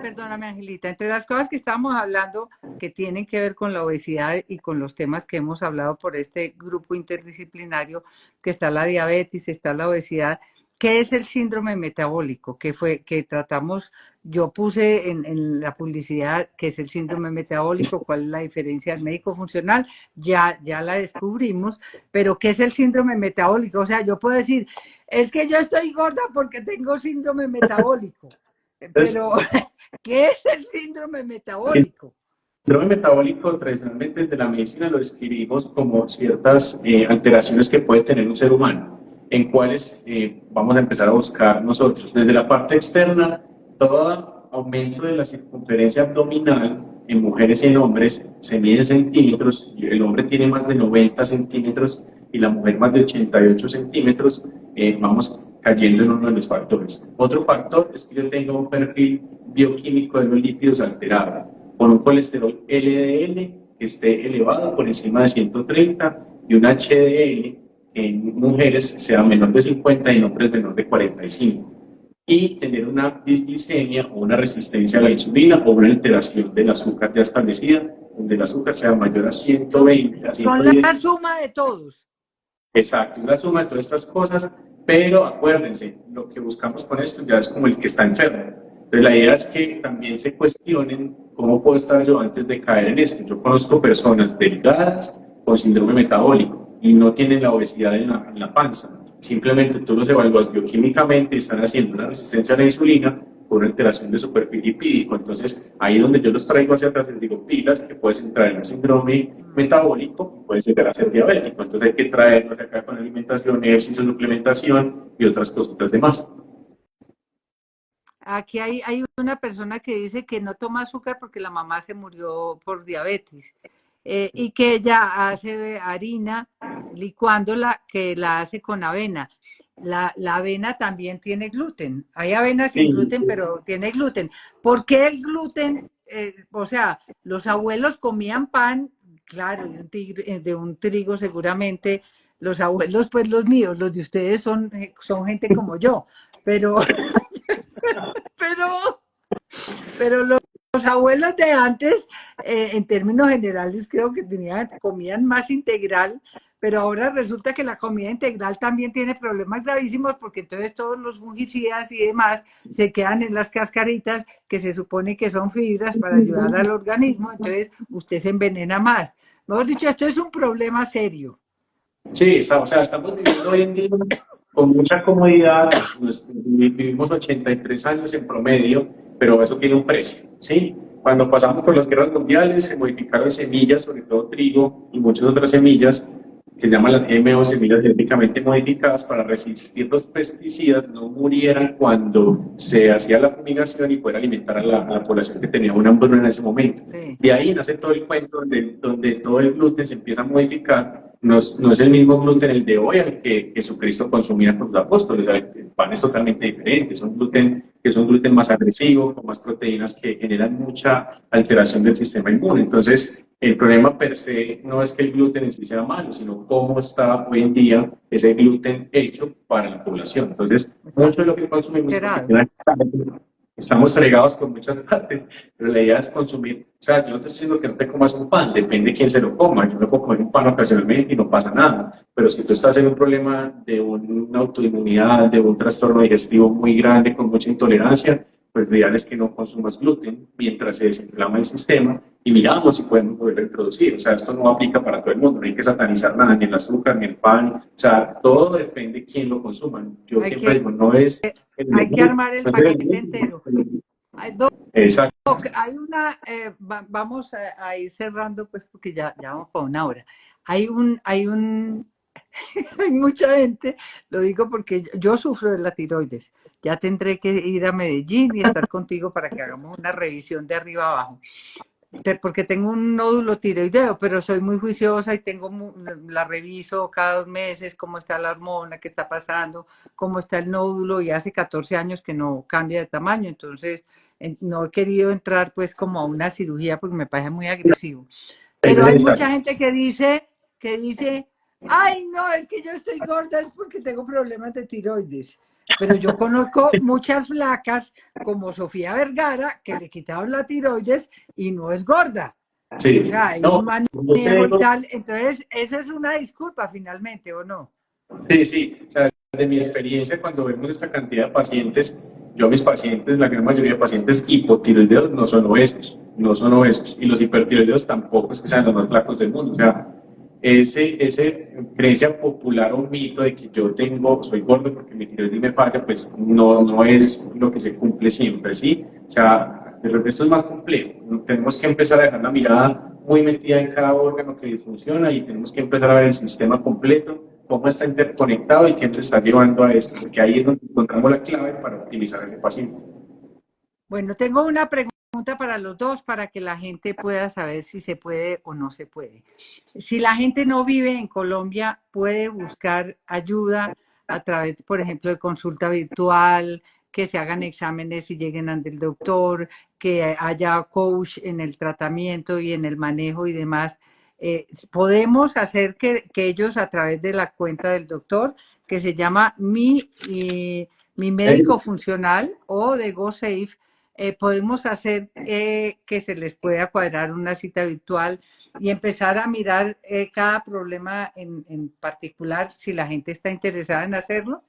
perdóname Angelita, entre las cosas que estamos hablando que tienen que ver con la obesidad y con los temas que hemos hablado por este grupo interdisciplinario, que está la diabetes, está la obesidad, ¿qué es el síndrome metabólico? Que tratamos, yo puse en la publicidad qué es el síndrome metabólico, cuál es la diferencia del médico funcional, ya la descubrimos, pero ¿qué es el síndrome metabólico? O sea, yo puedo decir, es que yo estoy gorda porque tengo síndrome metabólico, pero ¿qué es el síndrome metabólico? El síndrome metabólico tradicionalmente desde la medicina lo describimos como ciertas alteraciones que puede tener un ser humano, en cuales vamos a empezar a buscar nosotros. Desde la parte externa, todo aumento de la circunferencia abdominal en mujeres y en hombres se mide en centímetros, y el hombre tiene más de 90 centímetros y la mujer más de 88 centímetros, vamos cayendo en uno de los factores. Otro factor es que yo tenga un perfil bioquímico de los lípidos alterado, con un colesterol LDL que esté elevado por encima de 130 y un HDL que en mujeres sea menor de 50 y en hombres menor de 45. Y tener una disglicemia o una resistencia a la insulina o una alteración del azúcar ya establecida, donde el azúcar sea mayor a 120, a 110. Son la suma de todos. Exacto, es la suma de todas estas cosas, pero acuérdense, lo que buscamos con esto ya es como el que está enfermo. Entonces la idea es que también se cuestionen cómo puedo estar yo antes de caer en esto. Yo conozco personas delgadas con síndrome metabólico y no tienen la obesidad en la panza. Simplemente tú los evalúas bioquímicamente y están haciendo una resistencia a la insulina por una alteración de su perfil lipídico. Entonces, ahí es donde yo los traigo hacia atrás, les digo, pilas, que puedes entrar en un síndrome metabólico y puedes llegar a ser diabético. Entonces, hay que traerlos acá con alimentación, ejercicio, suplementación y otras cositas de más. Aquí hay una persona que dice que no toma azúcar porque la mamá se murió por diabetes. Y que ella hace harina licuándola, que la hace con avena. La avena también tiene gluten. Hay avena sin gluten, pero tiene gluten. ¿Por qué el gluten? O sea, los abuelos comían pan, claro, de un trigo seguramente. Los abuelos, pues los míos, los de ustedes son gente como yo. Pero los abuelos de antes, en términos generales, creo que comían más integral, pero ahora resulta que la comida integral también tiene problemas gravísimos porque entonces todos los fungicidas y demás se quedan en las cascaritas que se supone que son fibras para ayudar al organismo, entonces usted se envenena más. Mejor dicho, esto es un problema serio. Sí, estamos viviendo hoy en día con mucha comodidad, vivimos 83 años en promedio, pero eso tiene un precio, ¿sí? Cuando pasamos por las guerras mundiales se modificaron semillas, sobre todo trigo y muchas otras semillas, que se llaman las GMO, semillas genéticamente modificadas, para resistir los pesticidas, no murieran cuando se hacía la fumigación y poder alimentar a la población que tenía una hambruna en ese momento. Sí. De ahí nace todo el cuento donde todo el gluten se empieza a modificar. No es el mismo gluten el de hoy al que Jesucristo consumía con los apóstoles. El pan es totalmente diferente, es un gluten más agresivo, con más proteínas que generan mucha alteración del sistema inmune. Entonces, el problema per se no es que el gluten en sí sea malo, sino cómo está hoy en día ese gluten hecho para la población. Entonces, mucho de lo que consumimos estamos fregados con muchas partes, pero la idea es consumir. O sea, yo no te estoy diciendo que no te comas un pan, depende de quién se lo coma. Yo me puedo comer un pan ocasionalmente y no pasa nada, pero si tú estás en un problema de una autoinmunidad, de un trastorno digestivo muy grande, con mucha intolerancia, pues lo ideal es que no consumas gluten mientras se desinflama el sistema y miramos si podemos volver a introducir. O sea, esto no aplica para todo el mundo, no hay que satanizar nada, ni el azúcar, ni el pan. O sea, todo depende de quién lo consuma. Yo siempre digo, no es... Hay que armar el paquete entero. Hay, Exacto. hay una, vamos a ir cerrando pues porque ya vamos para una hora. Hay hay mucha gente, lo digo porque yo sufro de la tiroides. Ya tendré que ir a Medellín y estar contigo para que hagamos una revisión de arriba abajo. Porque tengo un nódulo tiroideo, pero soy muy juiciosa y la reviso cada 2 meses, cómo está la hormona, qué está pasando, cómo está el nódulo, y hace 14 años que no cambia de tamaño, entonces no he querido entrar pues como a una cirugía porque me parece muy agresivo. Es Pero hay mucha necesario. gente que dice, ay, no, es que yo estoy gorda, es porque tengo problemas de tiroides. Pero yo conozco muchas flacas como Sofía Vergara que le quitaron la tiroides y no es gorda. O Sí, sea, hay no, un yo te manejo y digo, tal. Entonces, eso es una disculpa finalmente, ¿o no? sí, sí, o sea, de mi experiencia cuando vemos esta cantidad de pacientes, yo a mis pacientes, la gran mayoría de pacientes hipotiroideos no son obesos, no son obesos, y los hipertiroideos tampoco es que sean los más flacos del mundo, o sea, ese creencia popular o mito de que yo soy gordo porque mi tiroides me falla, pues no es lo que se cumple siempre, ¿sí? O sea, esto es más complejo, tenemos que empezar a dejar la mirada muy metida en cada órgano que disfunciona y tenemos que empezar a ver el sistema completo, cómo está interconectado y qué nos está llevando a esto, porque ahí es donde encontramos la clave para optimizar a ese paciente. Bueno, tengo una pregunta para los dos para que la gente pueda saber si se puede o no se puede. Si la gente no vive en Colombia, puede buscar ayuda a través, por ejemplo, de consulta virtual, que se hagan exámenes y lleguen ante el doctor, que haya coach en el tratamiento y en el manejo y demás. Podemos hacer que ellos a través de la cuenta del doctor, que se llama mi médico funcional o de GoSafe, podemos hacer que se les pueda cuadrar una cita virtual y empezar a mirar cada problema en particular si la gente está interesada en hacerlo.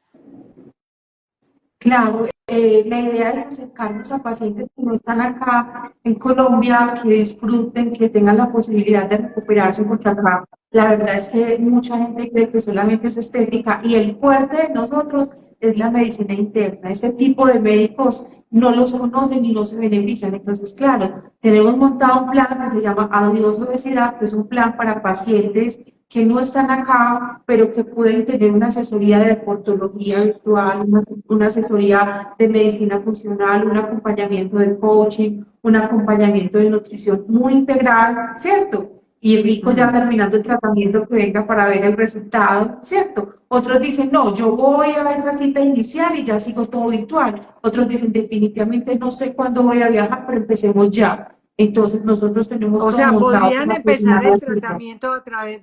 Claro, la idea es acercarnos a pacientes que no están acá en Colombia, que disfruten, que tengan la posibilidad de recuperarse, porque acá la verdad es que mucha gente cree que solamente es estética y el fuerte de nosotros es la medicina interna. Este tipo de médicos no los conocen y no se benefician. Entonces, claro, tenemos montado un plan que se llama Adiós Obesidad, que es un plan para pacientes que no están acá, pero que pueden tener una asesoría de deportología virtual, una asesoría de medicina funcional, un acompañamiento de coaching, un acompañamiento de nutrición muy integral, ¿cierto? Y rico ya terminando el tratamiento que venga para ver el resultado, ¿cierto? Otros dicen, no, yo voy a esa cita inicial y ya sigo todo virtual. Otros dicen, definitivamente no sé cuándo voy a viajar, pero empecemos ya. Entonces, nosotros tenemos O todo sea, montado podrían para empezar coordinar el la cita. tratamiento a través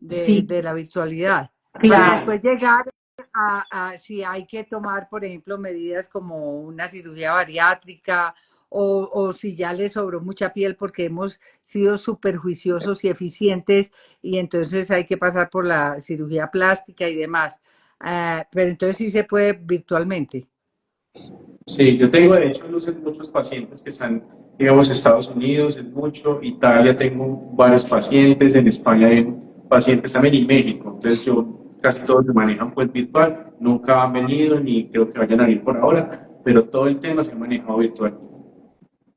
Sí, de la virtualidad, para claro. después llegar si hay que tomar, por ejemplo, medidas como una cirugía bariátrica o si ya le sobró mucha piel porque hemos sido súper juiciosos y eficientes y entonces hay que pasar por la cirugía plástica y demás. Pero entonces sí se puede virtualmente. Sí, yo tengo de hecho muchos pacientes que están, digamos, Estados Unidos, es mucho, Italia tengo varios pacientes, en España hay pacientes también y México, entonces casi todos se manejan pues virtual, nunca han venido ni creo que vayan a ir por ahora, pero todo el tema se ha manejado virtual.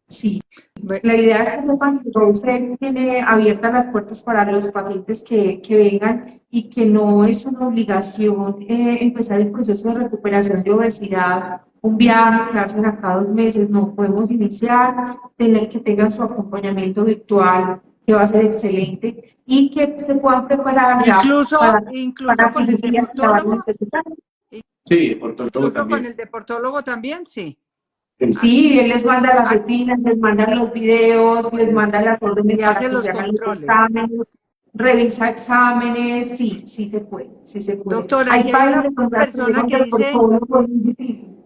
Sí, Bueno, la idea es que sepan que Rose tiene abiertas las puertas para los pacientes que vengan y que no es una obligación empezar el proceso de recuperación de obesidad, un viaje, quedarse acá 2 meses, no, podemos iniciar, tener que tengan su acompañamiento virtual, que va a ser excelente, y que se puedan preparar ya para incluso con el cirugías que la van a deportólogo, necesitar. Sí, por todo incluso con también. el deportólogo también, sí. Sí, él les manda las Ah, rutinas, les manda los videos, les bueno, manda las órdenes y para hace que los se hagan los controles. exámenes, revisa exámenes, sí, sí se puede, sí se puede. Doctora, Hay y hay una países donde acudir a persona un que dice, dermatólogo es muy difícil.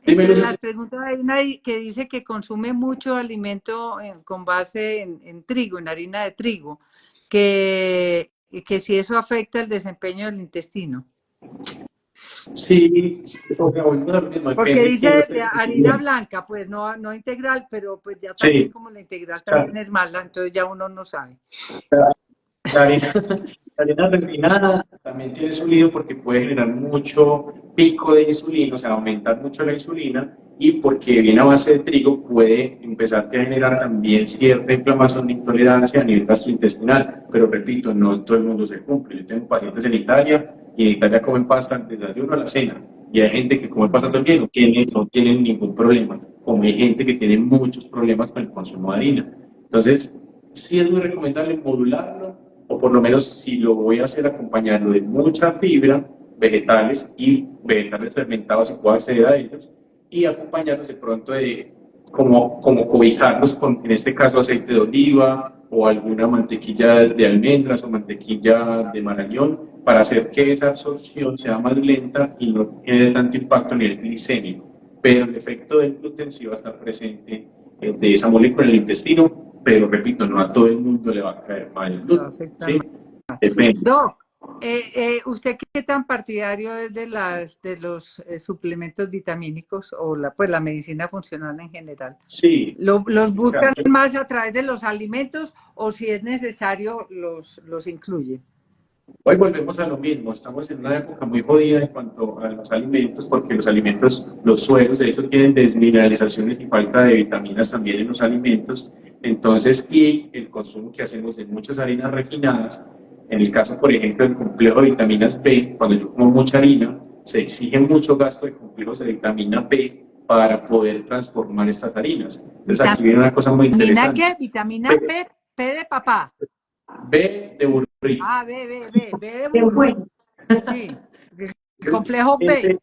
Dime, entre Luces. las preguntas hay una que dice que consume mucho alimento con base en trigo, en harina de trigo, que si eso afecta el desempeño del intestino. Sí, o sea, volvemos a lo mismo, Porque depende quién lo dice esté de harina consumiendo. blanca, pues no integral, pero pues ya también Sí, como la integral o sea, también es mala, entonces ya uno no sabe. la harina, la harina refinada también tiene su lío porque puede generar mucho pico de insulina, o sea, aumentar mucho la insulina y porque viene a base de trigo puede empezar a generar también cierta inflamación e intolerancia a nivel gastrointestinal, pero repito, no todo el mundo se cumple. Yo tengo pacientes en Italia y en Italia comen pasta del desayuno a la cena y hay gente que come pasta todo el día y no tienen ningún problema, como hay gente que tiene muchos problemas con el consumo de harina. Entonces, sí es muy recomendable modularlo, o por lo menos si lo voy a hacer acompañarlo de mucha fibra, vegetales y vegetales fermentados y puedo acceder a ellos, y acompañarlos de pronto de como cobijarlos con, en este caso, aceite de oliva o alguna mantequilla de almendras o mantequilla de marañón para hacer que esa absorción sea más lenta y no genere tanto impacto a nivel glicémico. Pero el efecto del gluten sí va a estar presente de esa molécula en el intestino, pero repito, no a todo el mundo le va a caer mal el gluten. ¿Sí? Depende. Doc, ¿usted qué tan partidario es de los suplementos vitamínicos o pues la medicina funcional en general? Sí. ¿Los buscan más a través de los alimentos o si es necesario los incluyen? Hoy volvemos a lo mismo, estamos en una época muy jodida en cuanto a los alimentos, porque los alimentos, los suelos, de hecho, tienen desmineralizaciones y falta de vitaminas también en los alimentos. Entonces, y el consumo que hacemos de muchas harinas refinadas, en el caso, por ejemplo, del complejo de vitaminas B, cuando yo como mucha harina, se exige mucho gasto de complejos de vitamina B para poder transformar estas harinas. Entonces, aquí viene una cosa muy interesante. ¿Vitamina qué? ¿Vitamina P? ¿P de papá? B de burrito. Ah, B de burro. Sí, complejo B.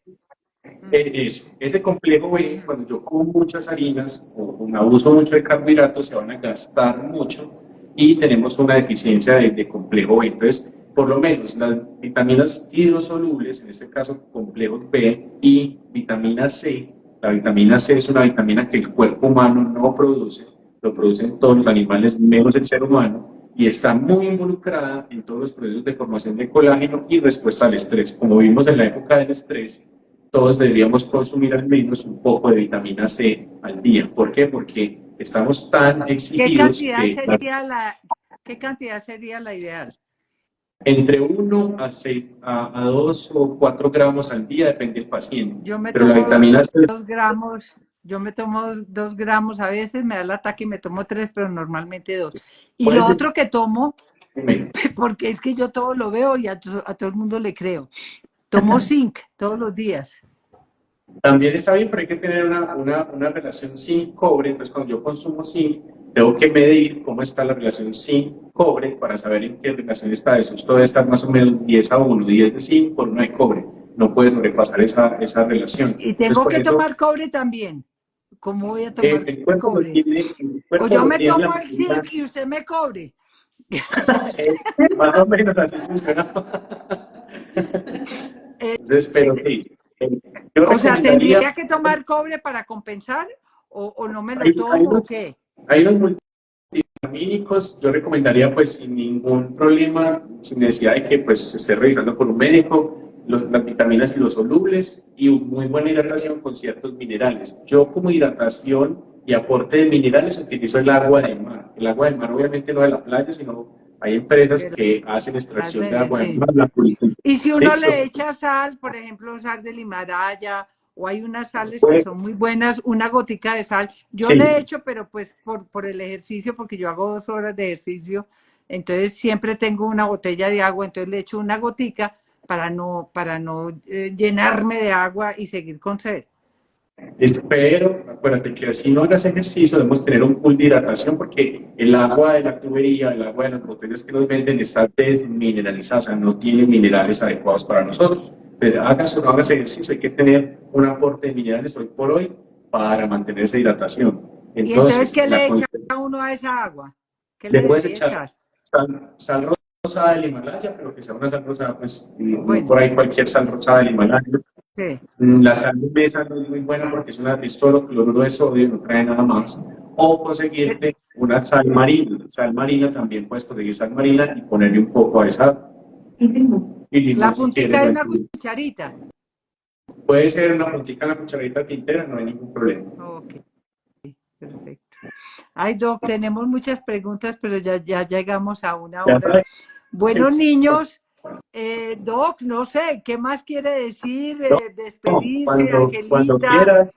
Ese complejo B, cuando yo como muchas harinas o un abuso mucho de carbohidratos, se van a gastar mucho y tenemos una deficiencia de complejo B. Entonces, por lo menos las vitaminas hidrosolubles, en este caso complejos B y vitamina C, la vitamina C es una vitamina que el cuerpo humano no produce, lo producen todos los animales menos el ser humano, y está muy involucrada en todos los procesos de formación de colágeno y respuesta al estrés. Como vimos en la época del estrés, todos deberíamos consumir al menos un poco de vitamina C al día. ¿Por qué? Porque estamos tan exigidos. ¿Qué cantidad sería la ideal? Entre 1 a 2 o 4 gramos al día, depende del paciente. Yo me Pero tomo la vitamina C... 2 gramos. Yo me tomo 2 gramos, a veces me da el ataque y me tomo 3, pero normalmente 2. Y lo otro que tomo, porque es que yo todo lo veo y a todo el mundo le creo, tomo zinc todos los días. También está bien, pero hay que tener una relación zinc-cobre. Entonces, cuando yo consumo zinc, tengo que medir cómo está la relación zinc-cobre para saber en qué relación está eso. Esto debe estar más o menos 10 a 1, 10 de zinc por 1 de cobre. No puede sobrepasar esa relación. Y tengo que tomar cobre también. ¿Cómo voy a tomar cobre? O yo me tomo el zinc y usted me cobre. Más o menos así funciona. Entonces, pero sí. O sea, ¿tendría que tomar cobre para compensar o no me lo tomo o qué? Hay unos multivitamínicos, yo recomendaría pues sin ningún problema, sin necesidad de que pues se esté revisando por un médico, las vitaminas hidrosolubles y muy buena hidratación con ciertos minerales. Yo como hidratación y aporte de minerales utilizo el agua del mar. El agua del mar obviamente no de la playa, sino hay empresas que hacen extracción de agua del mar. Y si uno le echa sal, por ejemplo, sal del Himalaya, o hay unas sales que son muy buenas, una gotica de sal. Yo le echo, pero pues por el ejercicio, porque yo hago 2 horas de ejercicio, entonces siempre tengo una botella de agua, entonces le echo una gotica para no llenarme de agua y seguir con sed. Pero acuérdate que si no hagas ejercicio debemos tener un pool de hidratación porque el agua de la tubería, el agua de las botellas que nos venden está desmineralizada, o sea, no tiene minerales adecuados para nosotros. Entonces, hagas o no hagas ejercicio, hay que tener un aporte de minerales hoy por hoy para mantener esa hidratación. Entonces ¿qué le echa uno a esa agua? ¿Qué le puedes echar? Sal rosada del Himalaya, pero que sea una sal rosada, pues no por ahí cualquier sal rosada del Himalaya. Sí. La sal de mesa no es muy buena porque es solo cloruro de sodio, no trae nada más. O conseguirte una sal marina. Sal marina también puedes conseguir sal marina y ponerle un poco a esa. La puntita de una cucharita. Puede ser una puntita en la cucharita tintera, no hay ningún problema. Ok, perfecto. Ay, Doc, tenemos muchas preguntas, pero ya llegamos a una hora. Bueno, niños. Doc, no sé, ¿qué más quiere decir? Despedirse, Cuando quieras,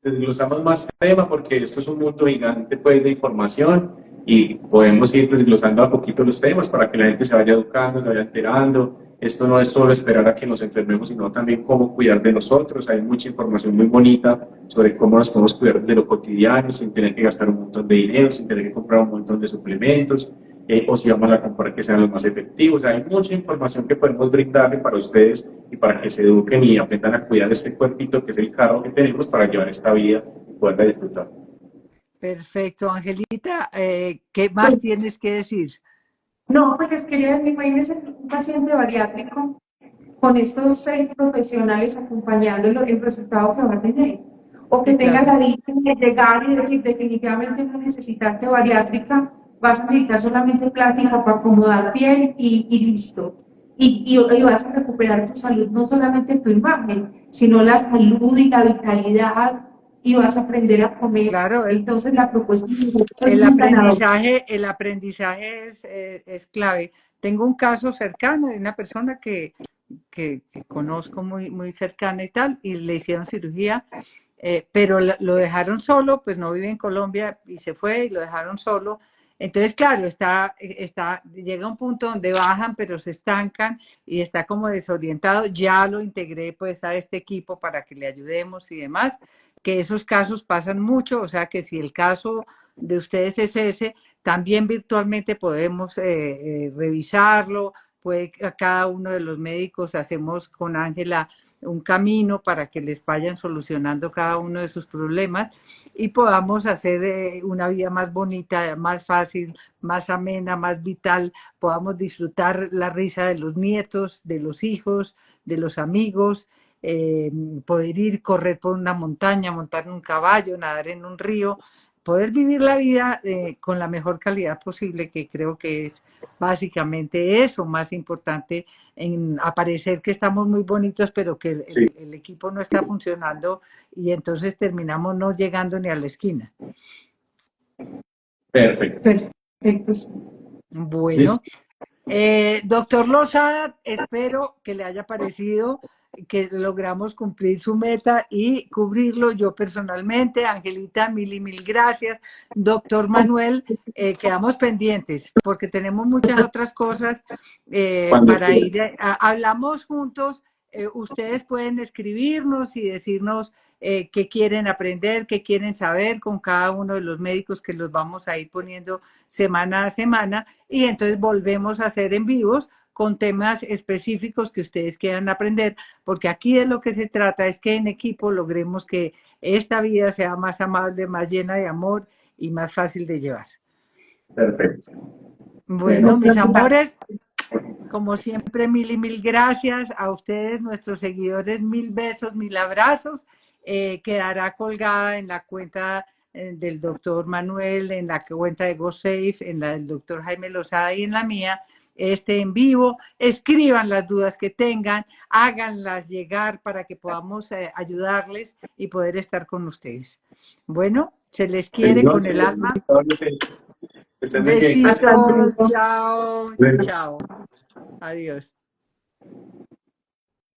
desglosamos más tema porque esto es un mundo gigante pues, de información y podemos ir desglosando a poquito los temas para que la gente se vaya educando, se vaya enterando. Esto no es solo esperar a que nos enfermemos, sino también cómo cuidar de nosotros. Hay mucha información muy bonita sobre cómo nos podemos cuidar de lo cotidiano sin tener que gastar un montón de dinero, sin tener que comprar un montón de suplementos, o si vamos a comprar que sean los más efectivos. Hay mucha información que podemos brindarle para ustedes y para que se eduquen y aprendan a cuidar este cuerpito que es el carro que tenemos para llevar esta vida y poderla disfrutar. Perfecto, Angelita, ¿qué más tienes que decir? No, pues les quería decir, imagínense un paciente bariátrico con estos 6 profesionales acompañándolo, el resultado que va a tener. O que Sí, tenga claro. la dicha de llegar y decir, definitivamente no necesitaste bariátrica, vas a necesitar solamente plática para acomodar piel y listo. Y vas a recuperar tu salud, no solamente tu imagen, sino la salud y la vitalidad, y vas a aprender a comer. Claro, Entonces la propuesta es muy ganadora. el aprendizaje es clave. Tengo un caso cercano de una persona que conozco muy, muy cercana y tal, y le hicieron cirugía, pero lo dejaron solo, pues no vive en Colombia y se fue y lo dejaron solo. Entonces, claro, llega un punto donde bajan, pero se estancan y está como desorientado. Ya lo integré pues a este equipo para que le ayudemos y demás, que esos casos pasan mucho, o sea que si el caso de ustedes es ese, también virtualmente podemos revisarlo, puede a cada uno de los médicos hacemos con Ángela un camino para que les vayan solucionando cada uno de sus problemas y podamos hacer una vida más bonita, más fácil, más amena, más vital, podamos disfrutar la risa de los nietos, de los hijos, de los amigos, poder ir, correr por una montaña, montar en un caballo, nadar en un río, poder vivir la vida con la mejor calidad posible, que creo que es básicamente eso, más importante en aparecer que estamos muy bonitos, pero que Sí, el equipo no está funcionando y entonces terminamos no llegando ni a la esquina. perfecto. Perfecto. Bueno, Listo. doctor Lozada, espero que le haya parecido que logramos cumplir su meta y cubrirlo yo personalmente. Angelita, mil y mil gracias. Doctor Manuel, quedamos pendientes porque tenemos muchas otras cosas Cuando para quieran. ir. Hablamos juntos. Ustedes pueden escribirnos y decirnos qué quieren aprender, qué quieren saber con cada uno de los médicos que los vamos a ir poniendo semana a semana y entonces volvemos a hacer en vivos con temas específicos que ustedes quieran aprender, porque aquí de lo que se trata es que en equipo logremos que esta vida sea más amable, más llena de amor y más fácil de llevar. Perfecto. Bueno, Bueno, mis amores, como siempre, mil y mil gracias a ustedes, nuestros seguidores, mil besos, mil abrazos. Quedará colgada en la cuenta del doctor Manuel, en la cuenta de GoSafe, en la del doctor Jaime Lozada y en la mía, este en vivo. Escriban las dudas que tengan, háganlas llegar para que podamos ayudarles y poder estar con ustedes. Bueno, se les feliz quiere con noche. el alma. Que estén muy bien. Hasta Besitos, luego. chao, Bueno. chao. Adiós.